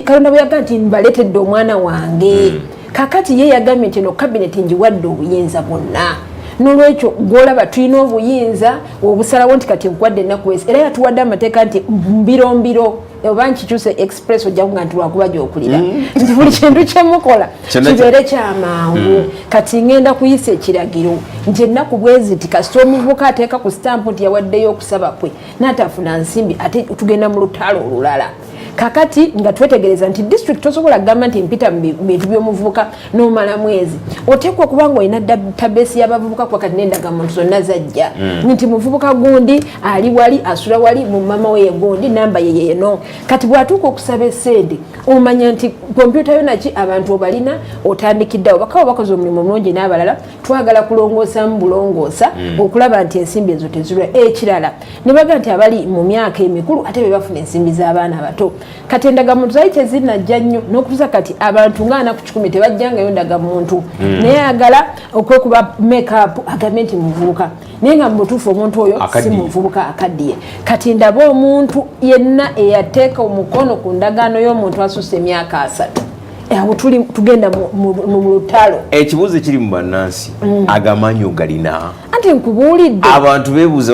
Kalonda bwe yagamba nti mbaleetedde omwana wange kakati ye yagambye nti no cabinet njiwadde obuyinza bwonna n'olwekyo gwolaba tulina obuyinza obusalawo nti kati nkwadde ennaku wezi era yatuwadde amateeka nti mbirombiro oba nkikyuse express ojjaku nga nti lwakuba gyokulira nti buli kintu kyemukola kibeere kyamangu kati ngenda kuyisa ekiragiro nti ennaku bweziti kasita omuvubuka ateeka ku stampu nti yawaddeyo okusaba kwe n'atafuna nsimbi ate tugenda mu lutalo olulala kakati nga twetegereza nti district tosobola kugamba nti mpita mu bintu by'omuvubuka n'omala mwezi oteekwa kubanga olina database y'abavubuka kwa kati n'endagamuntu zonna zajja nti muvubuka gundi ali wali asula wali mu mama we gundi namba ye yeno kati bwatuuka okusaba essente omanya nti kompyuta yo naki abantu obalina otandikiddewo bakawo bakoze omulimu mulungi n'abalala twagala kulongoosa mu bulongoosa okulaba nti ensimbi ezo tezirwa ekirala ne baga nti abali mu myaka emikulu ate be bafuna ensimbi z'abaana abato kati endagamuntu zali tezinajja nnyo n'okutuusa kati abantu nga ku 10 tebajjangayo ndagamuntu naye ayagala okwekuba make up agambe nti muvubuka naye nga mu butuufu omuntu oyo si muvubuka akaddiye kati ndaba omuntu yenna eyateeka omukono ku ndagaano y'omuntu asusse emyaka 3 awo tugenda mu lutalo ekibuuzo ekiri mu bannansi agamanyi ogalina anti nkubuulidde abantu beebuuza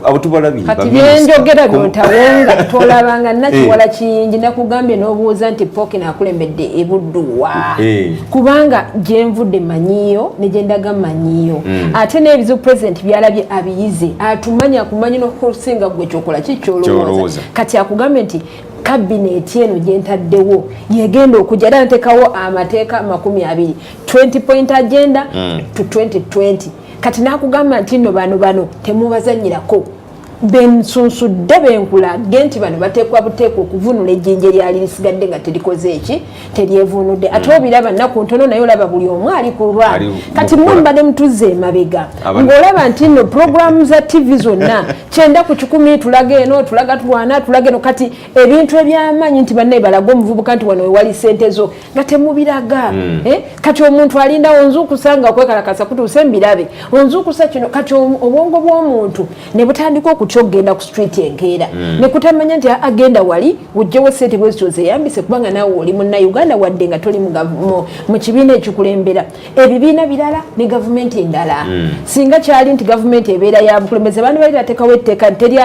abatubalabire kati byenjogera byotawonga tolabanga nakiwala kiyingi nakugambye n'obuuza nti pooki naakulembedde ebudduwa kubanga gyenvudde manyiyo ne gyendaga manyiyo ate n'ebizibu president byalabye abiyize atumanya kumanyi n'okusinga gwe kyokola kikyolowooza kati akugambye nti cabinet eno gyentaddewo yegenda okujja era nteekawo amateeka 20 20-point agenda to 2020 kati nakugamba nti nno bano temubazanyirako bensunsudde benkulage nti bano bateekwa buteekwa okuvunula ejjinja eryali lisigadde nga terikoze eki teryevunudde ate obiraba nnaku ntono naye olaba buli omu ali ku lwa kati mumbadde mutuze emabega ng'olaba nti nno puroguramu za tv zonna 9 tulaga eno tulaga tulwana tulaga eno kati ebintu eby'amaanyi nti bannaye balaga omuvubuka nti wano wewali ssente zo nga temubiraga kati omuntu alinda onzuukusa nga okwekalakasa kutuuse mbirabe onzuukusa kino kati obwongo bw'omuntu ne butandika okukyogenda ku street enkeera ne kutamanya nti agenda wali ujjewo ssente bwezityo zeeyambise kubanga naawe oli munnayuganda wadde nga toli mu kibiina ekikulembera ebibiina birala ne gavumenti endala singa kyali nti gavumenti ebeera ya bukulembeze bandi bali bateekawo etteeka teri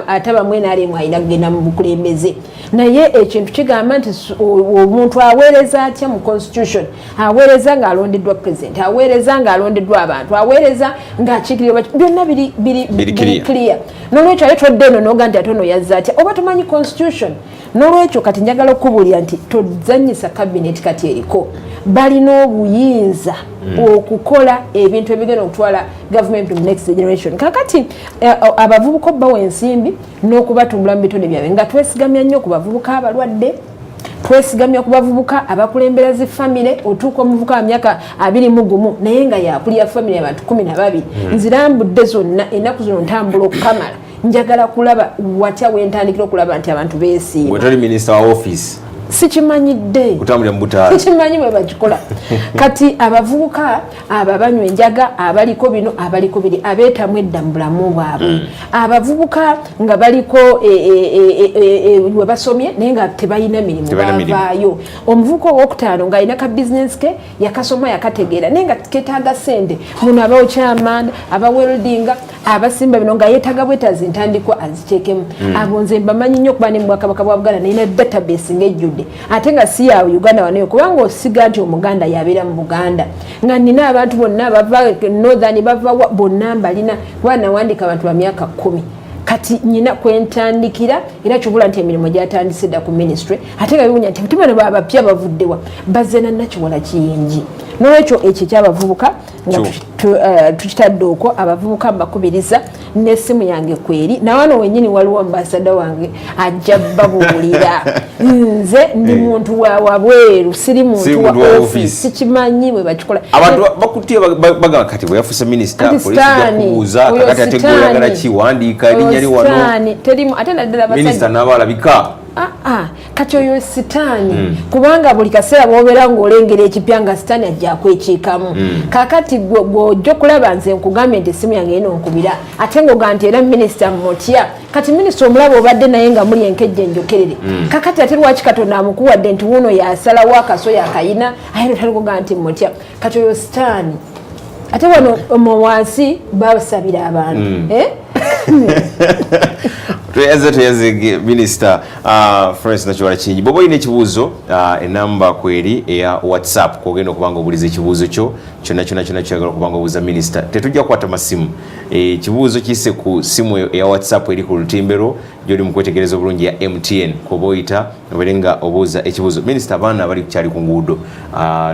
ataba mwenaalemu alina kugenda mu bukulembeze naye ekintu kigamba nti omuntu aweereza atya mu constitution aweereza ng'alondeddwa president aweereza ng'alondeddwa abantu aweereza ng'akiikirira byonna biri clear n'olwekyo ate todde eno n'oga nti ate ono yazza atya oba tomanyi constitution n'olwekyo kati njagala okubuulira nti tozanyisa cabinet kati eriko balina obuyinza okukola ebintu ebigenda okutwala government mu next generation kakati abavubuka obbawa ensimbi n'okubatumbula mu bitone byabwe nga twesigamya nnyo ku bavubuka abalwadde twesigamya ku bavubuka abakulembera zi famire otuuka omuvuka wa myaka 21 naye nga yakulira famire y'abantu 12 nzirambudde zonna ennaku zino ntambula okukamala njagala kulaba watya wentandikira okulaba nti abantu beesiima wetali minisita wa office sikimanyidde kutambulira mu butaala sikimanyi bwe bakikola kati abavubuka ababanywa enjaga abaliko bino abaliko biri abeetamu edda mu bulamu bwabwe abavubuka nga baliko we basomye naye nga tebalina mirimu bavaayo omuvubuka owokutaano ng'alina ka bizinesi ke yakasoma yakategeera naye nga ketaaga ssente muno abaokyamanda abaweldinga abasimba bino nga yeetaga bwetazi ntandikwa aziteekemu abo nze mbamanyi nnyo okuba ne mu bwakabaka bwa Buganda nalina database ng'ejjudde ate nga si yawe Uganda wanayo kubanga osiga nti omuganda yabeera mu Buganda nga nina abantu bonna bava northern bava bonna mbalina bwana wandika abantu ba myaka 10 kati nyina kwentandikira era kyobula nti emirimu gyatandise dda ku ministry ate nga biwunya nti bano babapya bavuddewa bazze na nakiwala kiyingi n'olwekyo ekyo ky'abavubuka nga tukitadde okwo abavubuka mbakubiriza n'essimu yange kweri na wano wennyini waliwo ambasada wange ajja babuulira nze ndi muntu wa wabweru siri muntu wa office sikimanyi bwe bakikola abantu bakutie bagamba kati bwe yafuse minister polisi yakubuuza kakati ategolagala kiwandiika erinnya li wano terimu ate naddala minister n'abalabika kati oyo sitaani kubanga buli kaseera bw'obeera ng'olengera ekipya nga sitaani ajja kwekiikamu kakati gw'ojja okulaba nze nkugambye nti essimu yange eno nkubira ate ng'oga nti era minisita mutya kati minisita omulaba obadde naye nga muli enkejje enjokerere kakati ate lwaki Katonda amukuwadde nti wuno yasalawo akaso yakayina aye talikuga nti mutya kati oyo sitaani ate wano mu wansi basabira abantu tuyazege minister Florence Nakiwala Kingi bobo ine kibuuzo enamba kweri eya WhatsApp kogenda okubanga obuliza ekibuuzo kyo kyonna kyagala okubanga obuuza minister tetujja kukwata masimu kibuuzo kise ku simu eya WhatsApp eri ku lutimbero gyoli mu kwetegereza obulungi ya MTN koboyita oberenga obuuza ekibuuzo minister abaana bali kukyali ku nguudo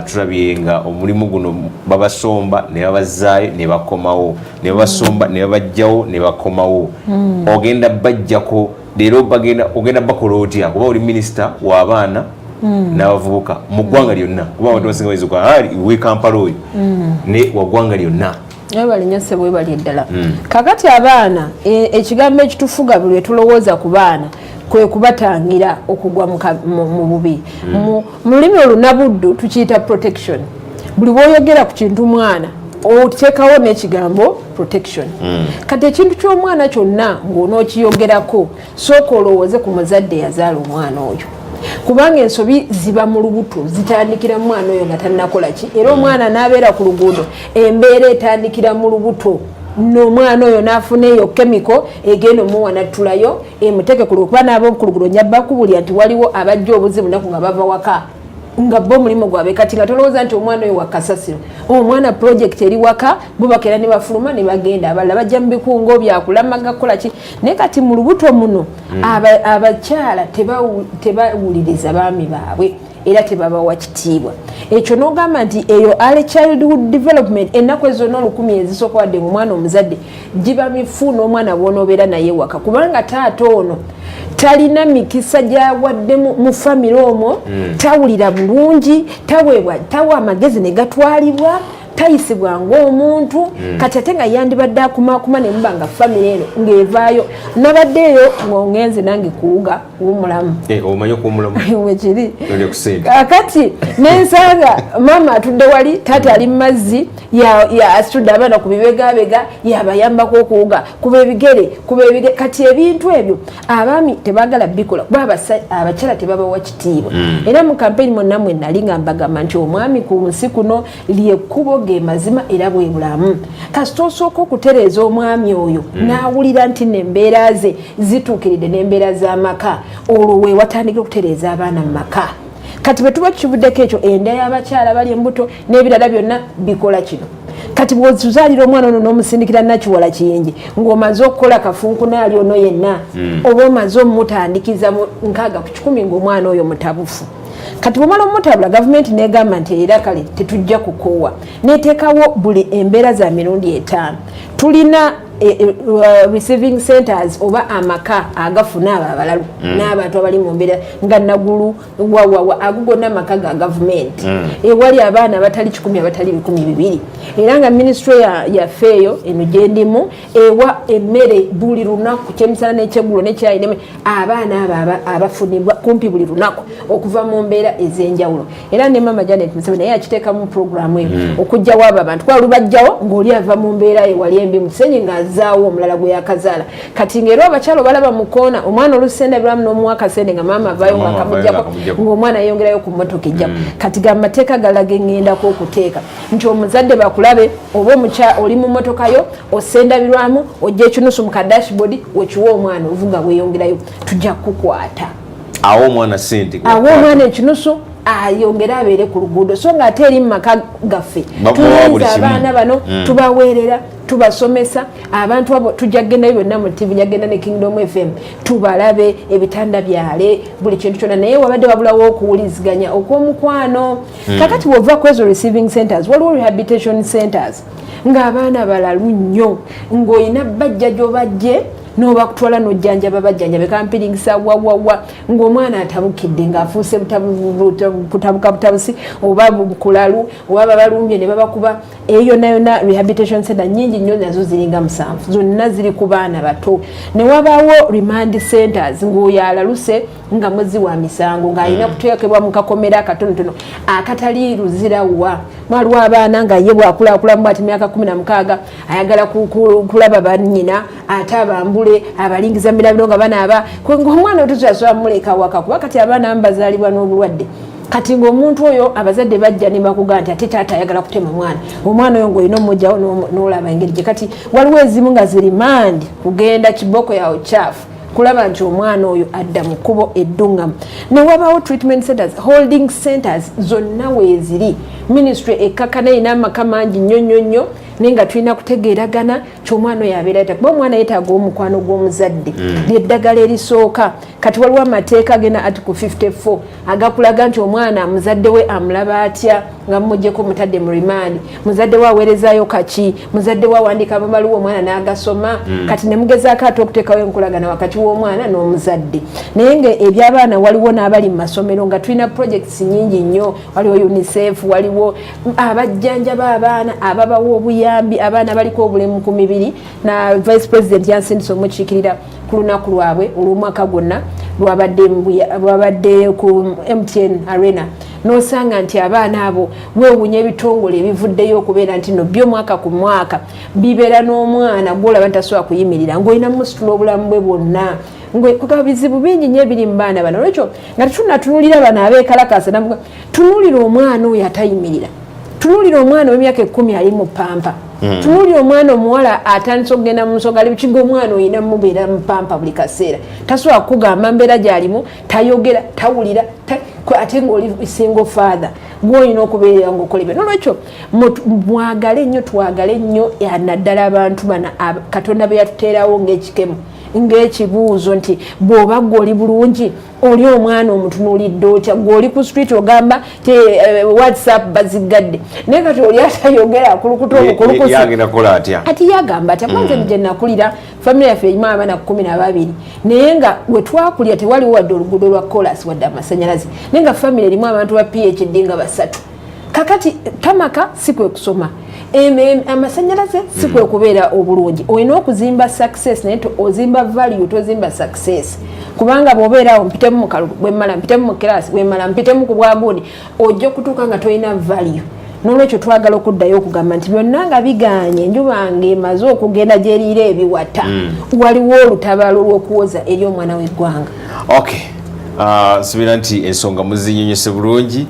tulabye nga omulimu guno babasomba ne babazaayo ne bakomawo ne babasomba ne babajjawo ne bakomawo ogenda bajjako leero ogenda bakola otya kuba oli minisita w'abaana n'abavubuka mu ggwanga lyonna kuba abantu basinga bayizuka we Kampala oyo ne waggwanga lyonna balinyose bwe bali eddala kakati abaana ekigambo ekitufuga buli tulowooza ku baana kwe kubatangira okugwa mu bubi mu lulimi olunabuddu tukiyita protection buli bw'oyogera ku kintu mwana oteekawo n'ekigambo protection kati ekintu ky'omwana kyonna ng'onookiyogerako sooka olowooze ku muzadde yazaala omwana oyo kubanga ensobi ziba mu lubuto zitandikira mu mwana oyo nga tannakola ki era omwana n'abeera ku luguudo embeera etandikira mu lubuto n'omwana oyo n'afuna eyo kemiko egenda omuwa nattulayo emuteke ku lukuba n'ab'oku luguudo nyabba kubulya nti waliwo abajja obuzibu naku nga bava waka nga bo mulimu gwabe kati nga tolowooza nti omwana oyo wakasasiro omwana project eri waka bubakera ne bafuluma ne bagenda abalala bajja mu bikungo byakulamaga kukola ki naye kati mu lubuto muno abakyala tebawuliriza baami baabwe era tebabawa kitiibwa. Ekyo n'ogamba nti eyo early childhood development ennaku ezo n'olukumi ezisooka wadde omwana omuzadde giba mifu n'omwana bw'onoobeera naye waka kubanga taata ono talina mikisa gyawadde mu famire omwo, tawulira bulungi, tawa amagezi ne gatwalibwa, tayisibwa ng'omuntu kati ate nga yandibadde akumakuma ne muba nga famire eno ng'evaayo nabadde eyo ng'ongenze nange kuwuga w'omulamu omanyi okuwumulamu wekiri kusenda kati nensanga maama atudde wali taata ali mu mazzi asitudde abaana ku bibegabega yabayambako okuwuga kuba ebigere kati ebintu ebyo abaami tebagala bikola kuba abakyala tebabawa kitiibwa era mu kampeni mwonna mwe nali nga mbagamba nti omwami ku nsi kuno lyekkubo ge mazima era bwe bulamu kasita osooka okutereeza omwami oyo n'awulira nti n'embeera ze zituukiridde n'embeera z'amaka olwo we watandika okutereeza abaana mu maka kati bwe tuba tukivuddeko ekyo enda y'abakyala bali embuto n'ebirala byonna bikola kino kati bw'ozaalira omwana ono n'omusindikira nakiwala kiyingi ng'omaze okukola kafunkunaali ono yenna oba omaze omumutandikiza mu 60 ng'omwana oyo mutabufu kati bw'omala omutabula gavumenti n'egamba nti era kale tetujja kukoowa n'eteekawo buli embeera za mirundi 5 tulina receiving centers oba amaka agafuna abo abalalu n'abantu abali mu mbeera nga Nagulu wawawa ago gonna amaka ga gavumenti ewali abaana abatali 10 abatali 12 era nga ministry yafeeyo eno gyendimu ewa emmere buli lunaku kyemisana n'ekyeggulo n'ekyayineme abaana abo abafunibwa kumpi buli lunaku okuva mu mbeera ez'enjawulo era ne mama Janet Museveni naye akiteeka mu programu eyo okujjawo abo abantu kuba lubajjawo ng'oli ava mu mbeera ewali embi musenyi nga azaawo omulala gwe yakazaala kati ng'era abakyala balaba mu koona omwana olusenda biramu n'omuwa akasende nga maama avaayo nga akamugyako ng'omwana yeyongerayo ku mmotoka ejjako kati ga mateeka galaga eŋŋendako okuteeka nti omuzadde bakulabe oba oli mu mmotoka yo osenda birwamu ojja ekinusu mu kadashboard wekiwa omwana ovuga weeyongerayo tujja kukukwata awo omwana sente awo omwana ekinusu ayongera abeere ku luguudo so nga ate eri mu maka gaffe tuyinza abaana bano tubaweerera tubasomesa abantu abo tujja kgendayo byonna mu TV njagenda ne Kingdom FM tubalabe ebitanda byale buli kintu kyonna naye wabadde wabulawo okuwuliziganya okw'omukwano kakati bw'ova ku ezo receiving centers waliwo rehabilitation centers ng'abaana balalu nnyo ng'olina bajja gy'obajje noba kutwala nojjanjaba bajjanjabe kampiringisa wawawa ng'omwana atabukidde ng'afuuse kutabuka butabusi oba bukulalu oba babalumbye ne babakuba eyo yonna rehabilitation center nnyingi nnyo nazo ziringa 7 zonna ziri ku baana bato ne wabaawo remand centers ng'oyo alaluse nga mwezi wa misango ng'alina kuteekebwa mu kakomera akatonotono akatali luzirawa mwaliwo abaana nga ye bwakulakulamu ati myaka 16 ayagala kulaba bannyina ate abambule abalingiza mirabiro nga banaaba ng'omwana otuzo asobola muleka waka kuba kati abaana bazaalibwa n'obulwadde kati ng'omuntu oyo abazadde bajja ne bakugamba nti ate taata ayagala kutema omwana oyo ng'olina omujjawo n'olaba engeri gye kati waliwo ezimu nga ziri mandi kugenda kiboko yawe kyafu kulaba nti omwana oyo adda mu kkubo eddungamu ne wabaawo treatment centers holding centers zonna weeziri ministry ekkakana erina amaka mangi nnyo naye nga tulina kutegeeragana ky'omwana oyo abeera yeta kuba omwana yeetaaga omukwano gw'omuzadde lyeddagala erisooka kati waliwo amateeka agenda article 54 agakulaga nti omwana muzadde we amulaba atya nga mumugyeko mutadde mu remand muzadde we aweerezaayo kaki muzadde we awandiika amabaluwa omwana n'agasoma kati ne mugezaako ate okuteekawo enkolagana wakati w'omwana n'omuzadde naye nga ebyabaana waliwo n'abali mu masomero nga tulina projects nyingi nnyo waliwo UNICEF waliwo abajjanjaba abaana ababawa obuyambi abaana baliko obulemu ku mibiri na vice president yansindise omukiikirira ku lunaku lwabwe olw'omwaka gwonna lwabadde ku MTN Arena n'osanga nti abaana abo weewunya ebitongole ebivuddeyo okubeera nti no by'omwaka ku mwaka bibeera n'omwana gw'olaba ntasobola kuyimirira ng'olina musitula obulamu bwe bwonna ng'ekuba bizibu bingi nnyo ebiri mu baana bano olwekyo nga tetunatunulira bano abeekalakasa navuga tunulira omwana oyo atayimirira tunulira omwana w'emyaka 10 ali mu pampa tunulira omwana omuwala atandise okugenda mu nsonga libikiga omwana oyina mubeera mu pampa buli kaseera tasobola kugamba mbeera gy'alimu tayogera tawulira ate ng'oli single father gw'olina okubeera ng'okola ebyo nolwekyo mwagale nnyo twagale nnyo naddala abantu bana Katonda be yatuteerawo ng'ekikemu ng'ekibuuzo nti bw'oba gw'oli bulungi oli omwana omutunuulidde otya gw'oli ku street ogamba ti whatsapp bazigadde naye kati oli atayogera akulukuta omukulukusi ati yagamba ati kwanza gye nakulira famire yaffe erimu abaana 12 naye nga we twakulira tewaliwo wadde oluguudo lwa kolas wadde amasanyalaze naye nga famire erimu abantu ba phd nga 3 kakati tamaka si kwe kusoma amasanyalaze si kwe kubeera obulungi olina okuzimba success naye ozimba value tozimba success kubanga bw'obeerawo mpitemu mu kalulu bwemmala mpitemu mu kirasi bwemmala mpitemu ku bwagundi ojja okutuuka nga tolina value n'olwekyo twagala okuddayo okugamba nti byonna nga biganye enjuba ng'emaze okugenda gyeriira ebiwata waliwo olutabaalo lw'okuwoza eri omwana w'eggwanga. Okay, subira nti ensonga muzinyonyese bulungi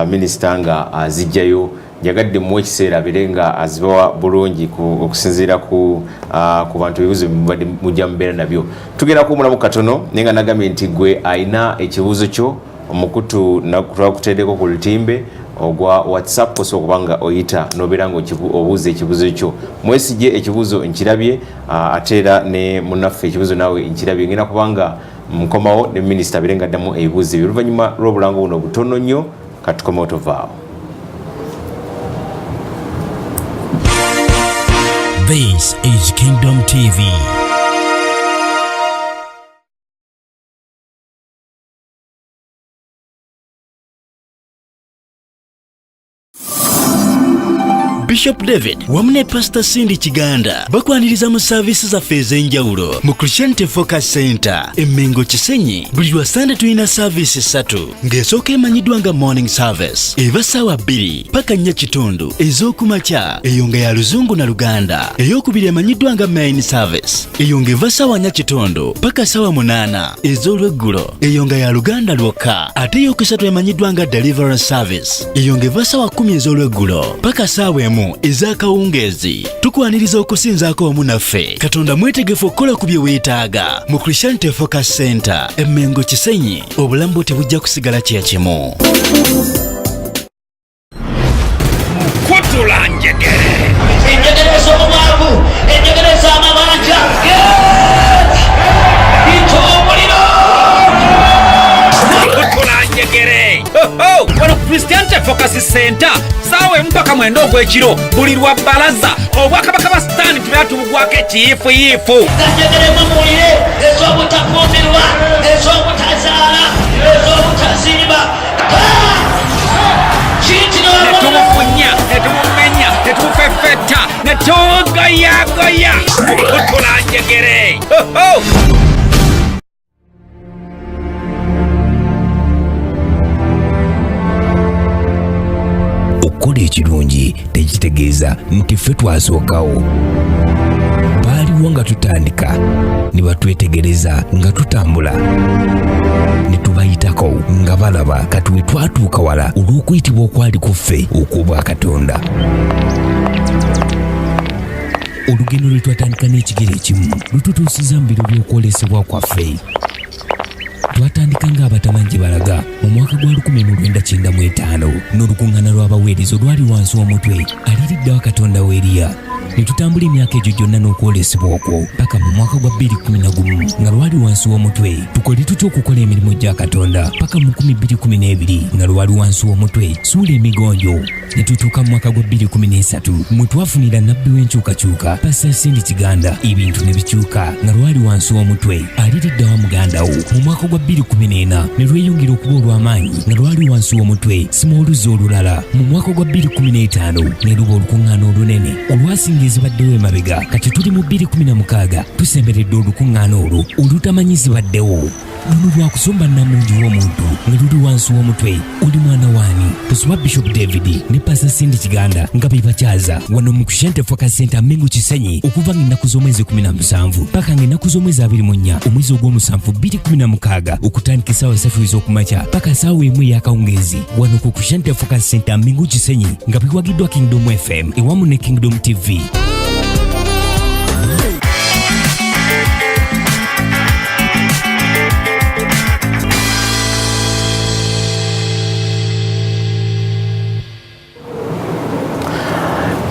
minisita nga azijjayo njagadde mu ekiseera abire nga azibawa bulungi okusinziira ku bantu ebibuuzo mujja mubeera nabyo. Tugenda kuwumulamu katono naye nga nagambye nti gwe alina ekibuuzo kyo omukutu twakuteddeko ku lutimbe ogwa whatsapp osobola okubanga oyita nobeera nga obuuza ekibuuzo kyo. Mwesige ekibuuzo nkirabye ate era ne munnaffe ekibuuzo naawe nkirabye ngenda kubanga nkomawo ne minisita abire nga addamu ebibuuzo ebyo oluvannyuma lw'obulango buno butono nnyo katukomewo tovaawo. This is Kingdom TV. Bishop David wamu ne Pastor Cindy Kiganda bakwaniriza mu services zaffe ez'enjawulo mu Christian Focus Center Emmengo Kisenyi. Buli lwa Sunday tulina service 3 ng'esooka emanyiddwa nga morning service eva ssaawa 2 paka 4 ez'okumakya, eyo nga ya Luzungu na Luganda. Ey'okubiri emanyiddwa nga main service, eyo ng'eva ssaawa 4 paka ssaawa 8 ez'olweggulo, eyo nga ya Luganda lwokka. Ate ey'okusatu emanyiddwa nga deliverance service, eyo ng'eva ssaawa 10 ez'olweggulo paka ssaawa 1 ez'akawungeezi. Tukwaniriza okusinzaako wamu naffe. Katonda mwetegefu okukola ku bye weetaaga mu Christian Focus Center Emmengo Kisenyi. Obulamu bwo tebujja kusigala kye kimu. Mukutula njegere enjegere z'omwavu enjegere z'amabanja ito omuliro mukutula njegere wano Christian Focus Center saawa mpaka 9 ogw'ekiro buli lwa bbalaza obwakabaka ba sitaani tubera tubugwako ekiyiifuyiifu enjegere mumulire ez'obutafumbirwa ez'obutazaala ez'obutazimba netumufunya netumumenya netumufefetta netugoyagoya mukutula njegere. Okukola ekirungi tekitegeeza nti ffe twasookawo. Baaliwo nga tutandika ne batwetegereza nga tutambula ne tubayitako nga balaba kati we twatuuka wala olw'okuyitibwa okwali ku ffe okw'obwa Katonda. Olugendo lwe twatandika n'ekigere ekimu lututuusiza mu biro by'okwolesebwa kwaffe. Twatandika ng'abatamanyi balaga mu mwaka gwa 1995 n'olukuŋŋaana lw'abaweereza olwali wansi w'omutwe aliiriddewo Katonda w'eriya. Ne tutambula emyaka egyo gyonna n'okwolesebwa okwo paka mu mwaka gwa 2011 nga lwali wansi w'omutwe. Tukole tutya okukola emirimu gya Katonda paka mu 2012 nga lwali wansi w'omutwe. Suula emigonjo. Ne tutuuka mu mwaka gwa 2013 mwe twafunira nnabbi w'enkyukakyuka Pastor Cindy Kiganda ebintu ne bikyuka nga lwali wansi w'omutwe aliiriddewo mugandawo. Mu mwaka gwa 2014 ne lweyongera okuba olw'amaanyi nga lwali wansi w'omutwe simoluzi olulala. Mu mwaka gwa 2015 ne luba olukuŋŋaana olunene olwasinga ezibaddewo emabega. Kati tuli mu 2016 tusemberedde olukuŋŋaana olwo olutamanyi zibaddewo. Luno lwakusomba namungi w'omuntu nga luli wansi w'omutwe. Oli mwana waani? Tusaba Bishop David ne Pastor Cindy Kiganda nga bebakyaza wano mu Christian Focus Center Emmengo Kisenyi okuva ng'ennaku z'omwezi 17 paka ng'ennaku z'omwezi 24 omwezi ogw'omusanvu 2016 okutandika essaawa 3 ez'okumakya paka essaawa 1 ey'akawungeezi wano ku Christian Focus Center Emmengo Kisenyi nga biwagiddwa Kingdom FM ewamu ne Kingdom TV.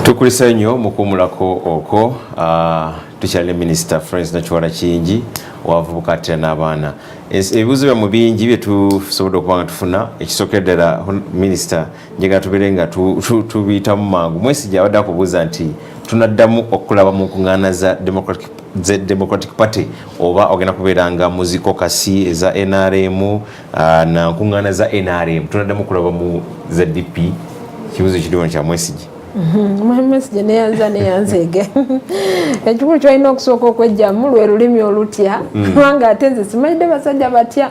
Tukulisa nnyo mu kuwumulako okwo especially Minister Friends Nachwala Kingi wavubuka ate n'abaana. Ebibuzo byammwe bingi bye tusobola okuba nga tufuna ekisookeddala Minister njagala tubeere nga tubiyitamu mangu. Mwesijja abadde akubuuza nti tunaddamu okulaba mu nkuŋŋaana za Democratic Party oba ogenda kubeera nga muziko kasi eza NRM na nkuŋŋaana za NRM tunaddamu okulaba mu ZDP. Kibuzo kiriwo kya Mwesijja. Mwesijja neyanzeege ekikulu kyolina okusooka okwejjamu lwe lulimi olutya kubanga ate nze simanyidde basajja batya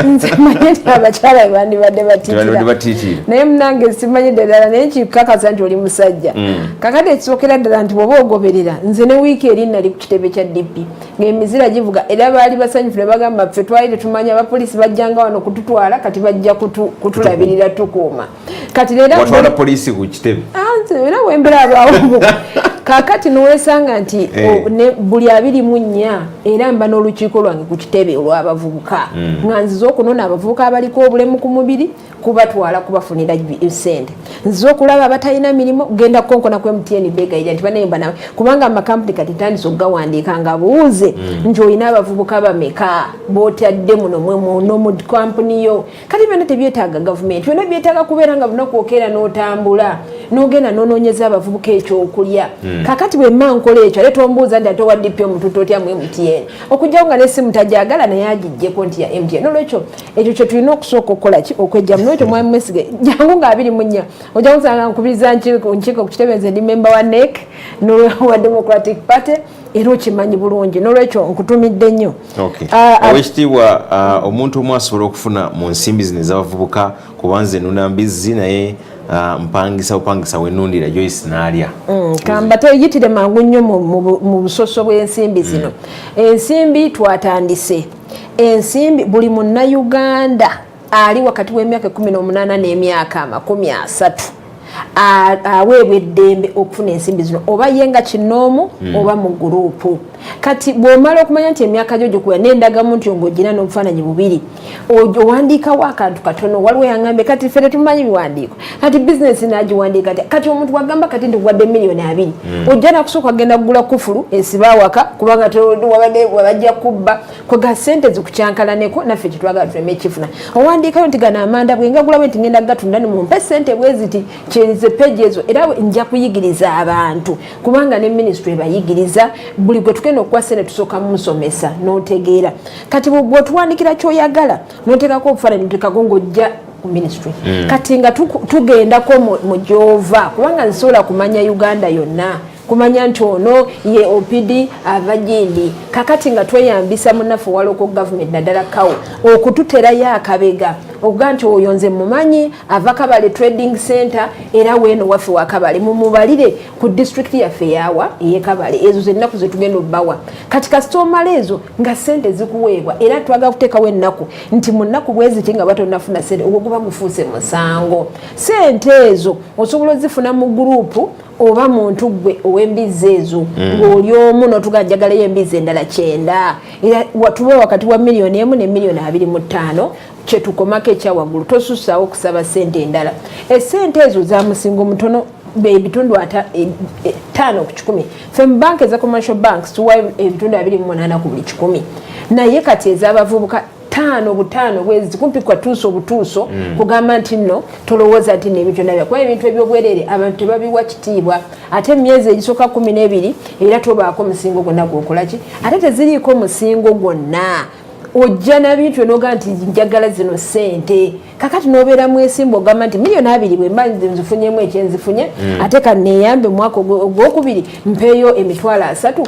nze manyidde abakyala bandibadde batiitira naye munange simanyidde ddala naye kikakasa nti oli musajja kakati ekisookera ddala nti bwoba ogoberera nze ne wiiki eri nali ku kitebe kya DP ng'emizira givuga era baali basanyufu ne bagamba ffe twali tetumanya abapoliisi bajjanga wano kututwala kati bajja kutulabirira tukuuma kati watwala poliisi ku kitebe era wembera abawo kakati nowesanga nti buli 24 era mba n'olukiiko lwange ku kitebe olw'abavubuka nga nziza okunona abavubuka abaliko obulemu ku mubiri kubatwala kubafunira sente nziza okulaba abatalina mirimu genda kukonkona ku MTN begayira nti banayimba nawe kubanga amakampuni kati tandisa okugawandiika nga buuze nti olina abavubuka bameka bootadde muno mu kampuni yo kati byonna tebyetaaga gavumenti byonna byetaaga kubeera nga bunakuokeera n'otambula n'ogenda n'onoonyeza abavubuka ekyokulya kakati bwe mma nkola ekyo ate tombuuza nti ate owa DP omututu otya mu MTN okujjawo nga n'essimu tajagala naye agijjeko nti ya MTN olwekyo ekyo kye tulina okusooka okukola ki okwejjamu n'ekyo mwami Mwesige jangu nga 24 ojja kusanga nkubiriza nkiiko ku kitebe nze ndi memba wa NEC n'owa Democratic Party era okimanyi bulungi n'olwekyo nkutumidde nnyo. Owekitiibwa omuntu omu asobola okufuna mu nsimbi zino ez'abavubuka kubanze nunambizi naye mpangisa wenundira Joyce n'alya kamba teyitire mangu nnyo mu busoso bw'ensimbi zino. Ensimbi twatandise ensimbi buli munnayuganda ali wakati w'emyaka 18 n'emyaka 30 aweebwa eddembe okufuna ensimbi zino oba yenga kinoomu oba mu gurupu kati bw'omala okumanya nti emyaka gyo gikuya n'endagamu nti ng'ogina n'obufaananyi bubiri owandiikawo akantu katono waliwo yaŋŋambe kati ffe tetumanyi biwandiiko kati bizinesi n'agiwandiika kati omuntu wagamba kati nti wadde $2,000,000 ojja nakusooka agenda kugula kufulu esiba awaka kubanga wabajja kubba kwega ssente zikukyankalaneko naffe kitwagala tuleme ekifuna owandiikayo nti gano amanda bwenga gulawo nti ngenda gatunda ne mumpe ssente bwe ziti kyerize peji ezo era nja kuyigiriza abantu kubanga ne minisitule bayigiriza buli gwe tugenda okuwa ssente tusooka mumusomesa n'otegeera kati bw'otuwandikira kyoyagala n'oteekako obufaananyi noteekako ng'ojja ku minisitule kati nga tugendako mu gy'ova kubanga nsobola kumanya Uganda yonna kumanya nti ono ye OPD avagindi kakati nga tweyambisa munaffe waloko government naddala kawo okututerayo akabega okuga nti oyo nze mumanyi ava Kabale Trading Center era weeno waffe wa Kabale mumubalire ku district yaffe yawa eye Kabale ezo zennaku zetugenda obbawa kati kastomala ezo nga sente zikuweebwa era twaga kuteekawo ennaku nti mu nnaku bweziti nga batonafuna sente ogwo guba gufuuse musango sente ezo osobola ozifuna mu gurupu oba muntu gwe ow'embizi ezo ng'oli omu n'otuganjagalayo embizi endala 9 era watuba wakati wa $1,100,000 ne $225,000 kyetukomako ekyawaggulu tosussaawo okusaba sente endala esente ezo za musingo mutono ebitundu 5 ku 10 ffe mu banka eza commercial banks tuwa ebitundu 28 ku buli 10 naye kati ez'abavubuka 5 bwezi kumpi kwa tuuso obutuuso kugamba nti nno tolowooza nti n'ebintu nabyo kuba ebintu ebyobwerere abantu tebabiwa kitiibwa ate emyezi egisooka 12 era tobaako musingo gwonna gwokolaki ate teziriiko musingo gwonna ojja nabintu enoga nti njagala zino sente kakati nobeera mwesimba ogamba nti $2,000,000 bwe mba nzifunyemu ekyenzifunye ate kaneeyambe mwaka ogwokubiri mpeeyo $30,000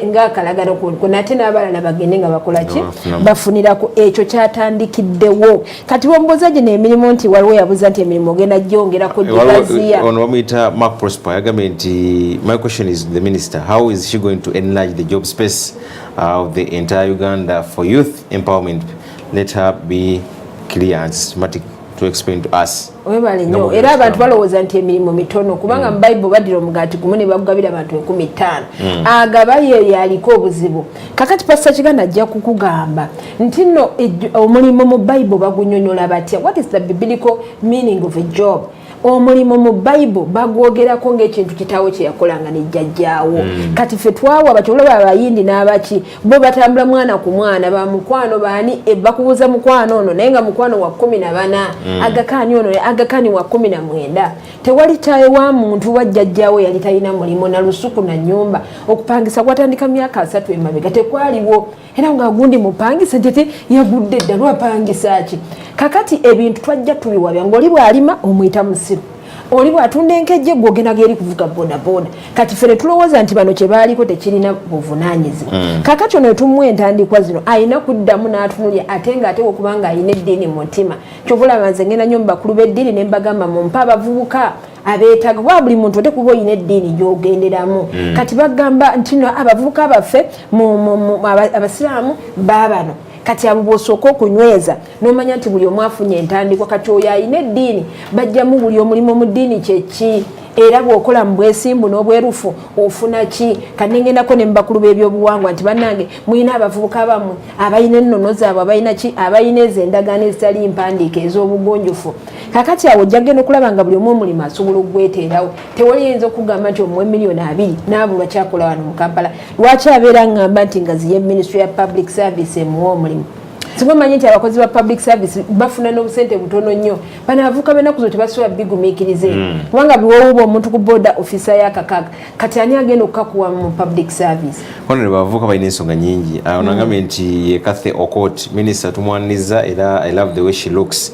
ng'akalagano nate n'abalala bagende nga bakolaki bafunirako ekyo kyatandikiddewo kati womboza gye n'emirimu nti waliwo yabuza nti emirimu ogenda gyongerako gibaziya ono bamuyita Mark Prosper yagambye nti my question is the minister how is she going to enlarge the job space of the entire Uganda for youth empowerment? Let her be clear and systematic to explain to us. Webale nnyo era abantu balowooza nti emirimu mitono kubanga mu Bible badira omugaati gumu ne bagabira abantu 15 agaba ye yaliko obuzibu kakati Pastor Kiganda ajja kukugamba nti nno omulimu mu Bible bagunyonyola batya what is the biblical meaning of a job omulimu mu Bible bagwogerako ng'ekintu kitawo kye yakolanga ne jjajjaawo kati ffe twawa abakyolo abayindi n'abaki bo batambula mwana ku mwana ba mukwano baani bakubuuza mukwano ono naye nga mukwano wa 14 agakaani ono agakaani wa 19 tewali taye wa muntu wa jjajjaawo yali talina mulimu na lusuku na nyumba okupangisa kwatandika myaka 3 emabega tekwaliwo era nga gundi mupangisa tete yagudde dda lwapangisa ki kakati ebintu twajja tubiwabya ng'oli bw'alima omuyita musiru oli bw'atunda enkejje gwogenda geri kuvuga bodaboda kati fere tulowooza nti bano kye baaliko tekirina buvunaanyizibwa kakati ono tumuwa entandikwa zino ayina kuddamu n'atunulya ate ng'ateeka okubanga ayina eddiini mu mutima kyovulaba nze ngenda nnyo mu bakulu b'eddiini ne mbagamba mumpe abavubuka abeetaga wa buli muntu otekuba oyina eddiini gy'ogenderamu kati bagamba nti no abavubuka baffe abasiraamu baabano kati abo bw'osooka okunyweza n'omanya nti buli omu afunye entandikwa kati oyo ayina eddiini bajjamu buli omulimu mu ddiini kyeki era bw'okola mu bwesimbu n'obwerufu ofuna ki kati ngendako ne mu bakulu b'ebyobuwangwa nti bannange mulina abavubuka bammwe abalina ennono zaabwe abalina ki abalina ezo endagaano ezitali mpandiika ez'obugonjofu kakati awo ojja genda okulaba nga buli omu omulimu asobola okugweteerawo tewali yinza okugamba nti omuwe miliyoni 2 n'abulwa kyakola wano mu Kampala lwaki abeera ngamba nti nga ziye ministry ya public service emuwa omulimu singa omanyi nti abakozi ba public service bafuna n'obusente butono nnyo bano abavubuka b'ennaku zo tebasobola bigumiikirize kubanga biwoowuba omuntu ku boda ofisa y'akakaaga kati ani agenda okukakuwa mu public service kono bavubuka balina ensonga nyingi onagambye nti ye Kathy Okot minisita tumwaniriza era I love the way she looks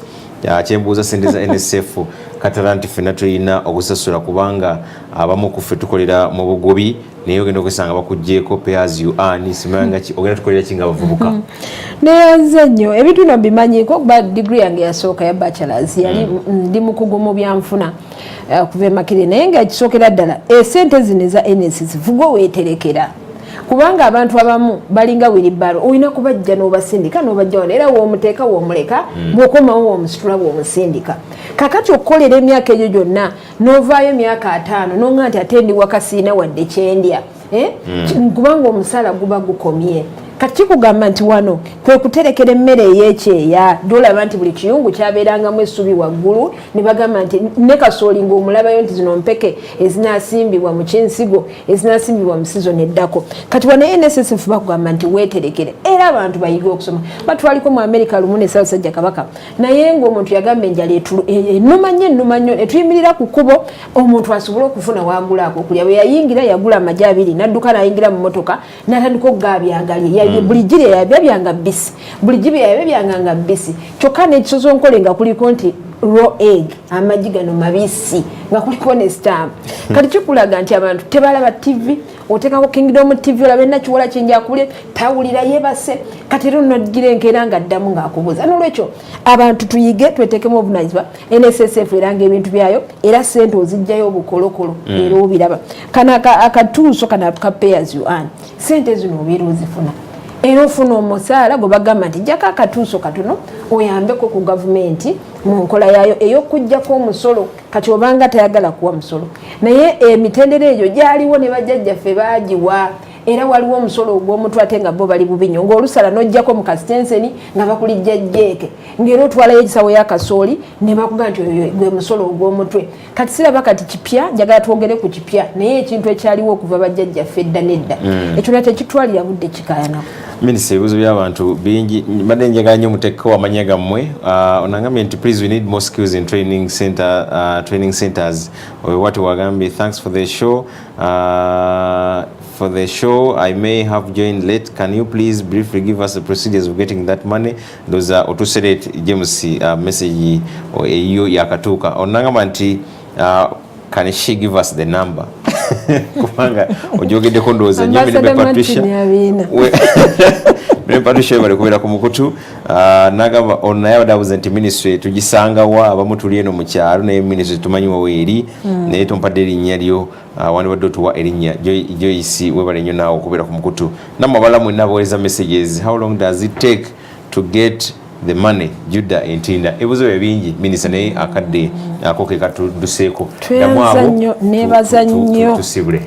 kyembuuza sente za NSF katala nti ffenna tulina okusasula kubanga abamu ku ffe tukolera mu bugobi naye ogenda okwesanga bakugjeeko pay as you earn simanga ki ogenda tukolera kinga abavubuka neyanze nnyo ebintu bino mbimanyiko kuba degree yange yasooka ya bachelors yali ndi mukugu mu byanfuna kuva emakire naye nga kisookera ddala esente zino eza NSS vuga weeterekera kubanga abantu abamu balinga wilibaro olina kubajja n'obasindika n'obajja wano era w'omuteeka w'omuleka bw'okomawo w'omusitula w'omusindika kakati okukolera emyaka egyo gyonna n'ovaayo emyaka 5 n'oŋŋa nti ate ndi wakasiina wadde kyendya kubanga omusala guba gukomye kati kikugamba nti wano kwe kuterekera emmere ey'ekyeya dolaba nti buli kiyungu kyabeerangamu essubi waggulu ne bagamba nti ne kasooli ng'omulabayo nti zino mpeke ezinaasimbibwa mu kinsigo ezinaasimbibwa mu sizoni eddako kati wano NSSF bakugamba nti weeterekere era abantu bayige okusoma batwaliko mu Amerika lumu ne Ssaabasajja Kabaka naye ng'omuntu yagamba enjala ennuma nnyo netuyimirira ku kkubo omuntu asobole okufuna waagulaako okulya bwe yayingira yagula amagi 2 n'adduka n'ayingira mu motoka n'atandika okugabyangalya buli jiri yabyanga bisi buli jibi yabyanga bisi kyokka n'ekisozo nkole nga kuliko nti raw egg amagi gano mabisi nga kuliko ne stamp kati kikulaga nti abantu tebalaba TV otekako Kingdom TV olabe nakiwola kinja akule tawulira yebase kati rero nogirenkera nga ddamu ng'akubuuza n'olwekyo abantu tuyige twetekemu obunanyizibwa NSSF eranga ebintu byayo era sente ozijjayo obukolokolo era obiraba kana akatuuso kana ka pay as you earn sente zino obeera ozifuna era ofuna omusaala gwe bagamba nti jjako akatuuso katono oyambeko ku gavumenti mu nkola yaayo ey'okuggyako omusolo kati obanga tayagala kuwa musolo naye emitendera egyo gyaliwo ne bajjajjaffe baagiwa era waliwo omusolo ogw'omutwe ate nga bo bali bubinyo ng'olusala n'ojjako mu kasitenseni nga bakulijja jjeeke ng'era otwalayo ekisawo y'akasooli ne bakuga nti oyo gwe musolo ogw'omutwe kati siraba kati kipya njagala twogere ku kipya naye ekintu ekyaliwo okuva bajjajjaffe edda nedda ekyo tekitwalira budde kikayanako minisita ebibuzo by'abantu bingi mbadde njagala nnyo muteekeko amanya gammwe onagambye nti please we need more skills in training centers what wagambye thanks for the show I may have joined late. Can you please briefly give us the procedures of getting that money? Those are otuserate James message eyo yakatuka. Onangamba nti can she give us the number? Kubanga ojogedde kondoza nyo mine Patricia. Mine Patricia bali kubera ku mukutu nagamba onayo dawuzenti ministry tugisanga wa abamutuli eno mu kyalo naye ministry tumanyiwa weeri naye tumpadde erinnya lyo wani wadde otuwa erinnya Joyce webale nnyo naawe okubeera ku mukutu namabala mwenna baweza messages how long does it take to get the money Juda Entinda ebuzo bingi minisita naye akadde ako ke katuduseeko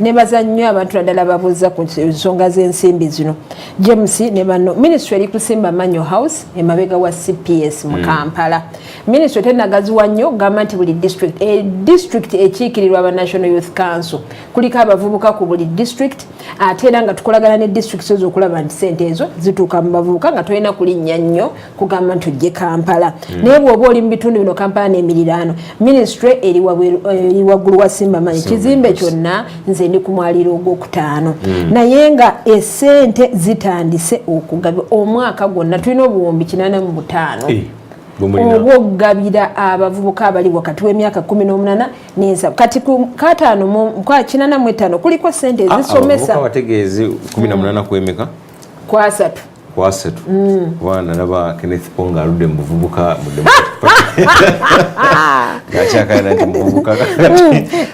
nebaza nnyo abantu naddala babuuza ku nsonga z'ensimbi zino James ne bano ministry eri kusimba Manyo House emabega wa CPS mu Kampala ministry tenagaziwa nnyo gamba nti buli district ekiikirirwa aba National Youth Council kuliko abavubuka ku buli district ate era nga tukolagana ne district ezokulaba nti sente ezo zituuka mu bavubuka nga tolina kulinnya nnyo kugamba nti ojje Kampala naye bw'oba oli mu bitundu bino Kampala n'emiriraano ministry eri waggulu wa Simba Manyi kizimbe kyonna nze ndi ku mwaliro ogwokutaano naye nga esente zitandise okugabwa omwaka gwonna tulina obuwumbi 85 obwogabira abavubuka abali wakati w'emyaka 18 n'ensatu kati ku kataano mu 85 kuliko sente ezisomesa abategeezi 18 kwemeka kwasatu wana naba Kenneth Ponga aludde muvubuka mu gachakana nti muvubuka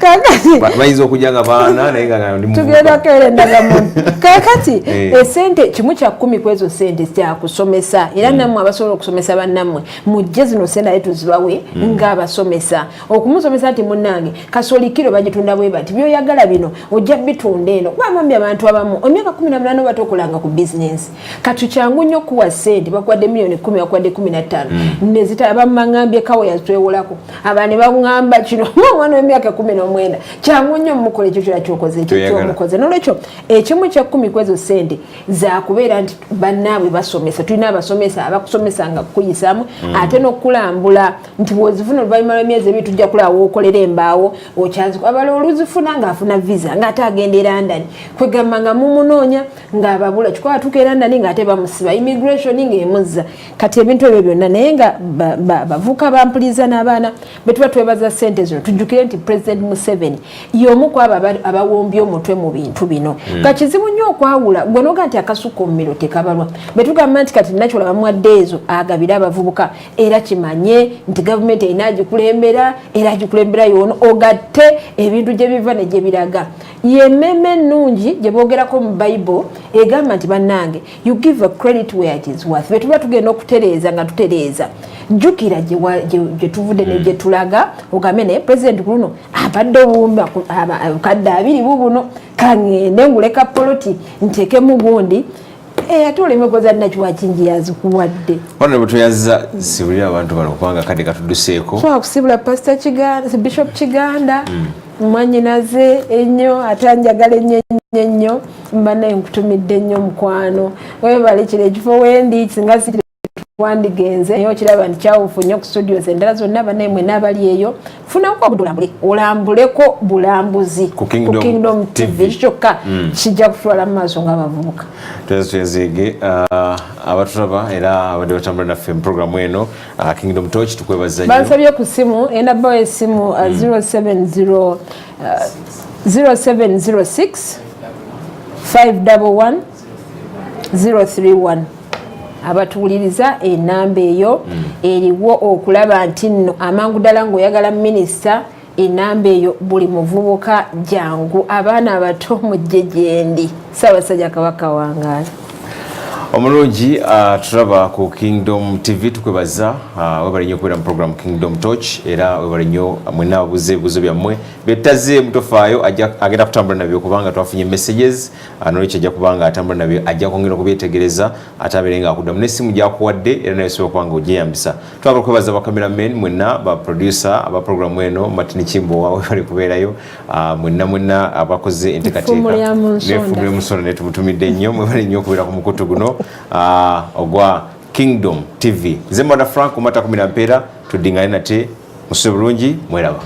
kakati bayizo okujanga baana naye nga ndi muvubuka tugenda kerendaga mu kakati esente kimu kya 10 kwezo sente kya kusomesa era namwe abasobola okusomesa bannamwe mujje zino sente yetu zibawe nga abasomesa okumusomesa ati munnange kasolikiro bagitunda bwe bati byoyagala bino ojja bitunda eno kwamambya abantu abamu emyaka 18 batokolanga ku business katu kyangu nnyo kuwa sente bakwadde milioni 10 bakwadde 15 nezita abamangambye kawo yazwewolako abane bagamba kino mwana w'emyaka 19 kyangu nnyo mukole ekyo kyokoze ekyo nolwekyo ekimu kya 10 kwezo sente za kubeera nti bannaabwe basomesa tulina abasomesa abakusomesanga kuyisaamu ate n'okulambula nti bw'ozifuna oluvannyuma lw'emyezi ebiri tujja kulaba w'okolera embaawo okyanziko abala oluzifuna ng'afuna visa ng'ate agenda e London kwegamba nga mumunoonya ng'ababula kikuba atuuka e London ng'ate bamusiba immigration ng'emuzza kati ebintu ebyo byonna naye nga bavuka bampuliza n'abaana betuba twebaza sente zino tujjukire nti President Museveni y'omu ku abo abawombye omutwe mu bintu bino kakizibu nnyo okwawula gwe noga nti akasuka omumiro tekabalwa betugamba nti kati nakyola bamwadde ezo agabira abavubuka era kimanye nti gavumenti erina agikulembera era agikulembera yono ogatte ebintu gye biva ne gye biraga yemmeme ennungi gye boogerako mu Bible egamba nti bannange you give a credit where it is worth betuba tugenda okutereeza nga tutereeza jjukira gye tuvudde ne gye tulaga ogambe naye pulezidenti kuno abadde obuwumbi kadde 2 bubuno kangende nguleka poloti nteekemu gundi ate olemekoza nakiwa kingi yazikuwadde wano bwetuyaza sibulira abantu bano kubanga kadde katudduseeko twakusibula pastor Kiganda Bishop Kiganda mwanyinaze ennyo ate njagala ennyo mbanaye nkutumidde nnyo mukwano webale kire ekifo wendi singa wandigenze naye okiraba nti kyawufunye ku studios endala zonna banaye mwena abali eyo funako obudulambule olambuleko bulambuzi ku Kingdom TV kyokka kijja kutwala mu maaso ng'abavubuka tuyazege abatulaba era abadde batambula naffe mu programu eno Kingdom Torch tukwebaza nnyo bansabye ku simu endabawo esimu 0706 511 031 abatuuliriza enamba eyo eriwo okulaba nti nno amangu ddala ng'oyagala minisita enamba eyo buli muvubuka jangu abaana abato mujje gyendi Ssaabasajja Kabaka wangaala omulungi tulaba ku Kingdom TV tukwebaza webale nnyo okubeera mu program Kingdom Torch era webale nnyo mwena ababuze ebibuzo byammwe betaze mutofaayo agenda kutambula nabyo kubanga twafunye messages nolwekyo ajja kubanga atambula nabyo ajja kwongera okubyetegereza ate abeere nga akuddamu n'essimu gyakuwadde era naye sobola kubanga ogyeyambisa twagala okwebaza bacameramen mwenna baproducer aba programu eno Martin Kimbo wawe bali kubeerayo mwenna abakoze enteekateeka n'effumu y'omusonda ne tumutumidde nnyo mwebale nnyo okubeera ku mukutu guno ogwa Kingdom TV nze Mwanda Frank kumata 10 mpeera tuddingane nate musube bulungi mweraba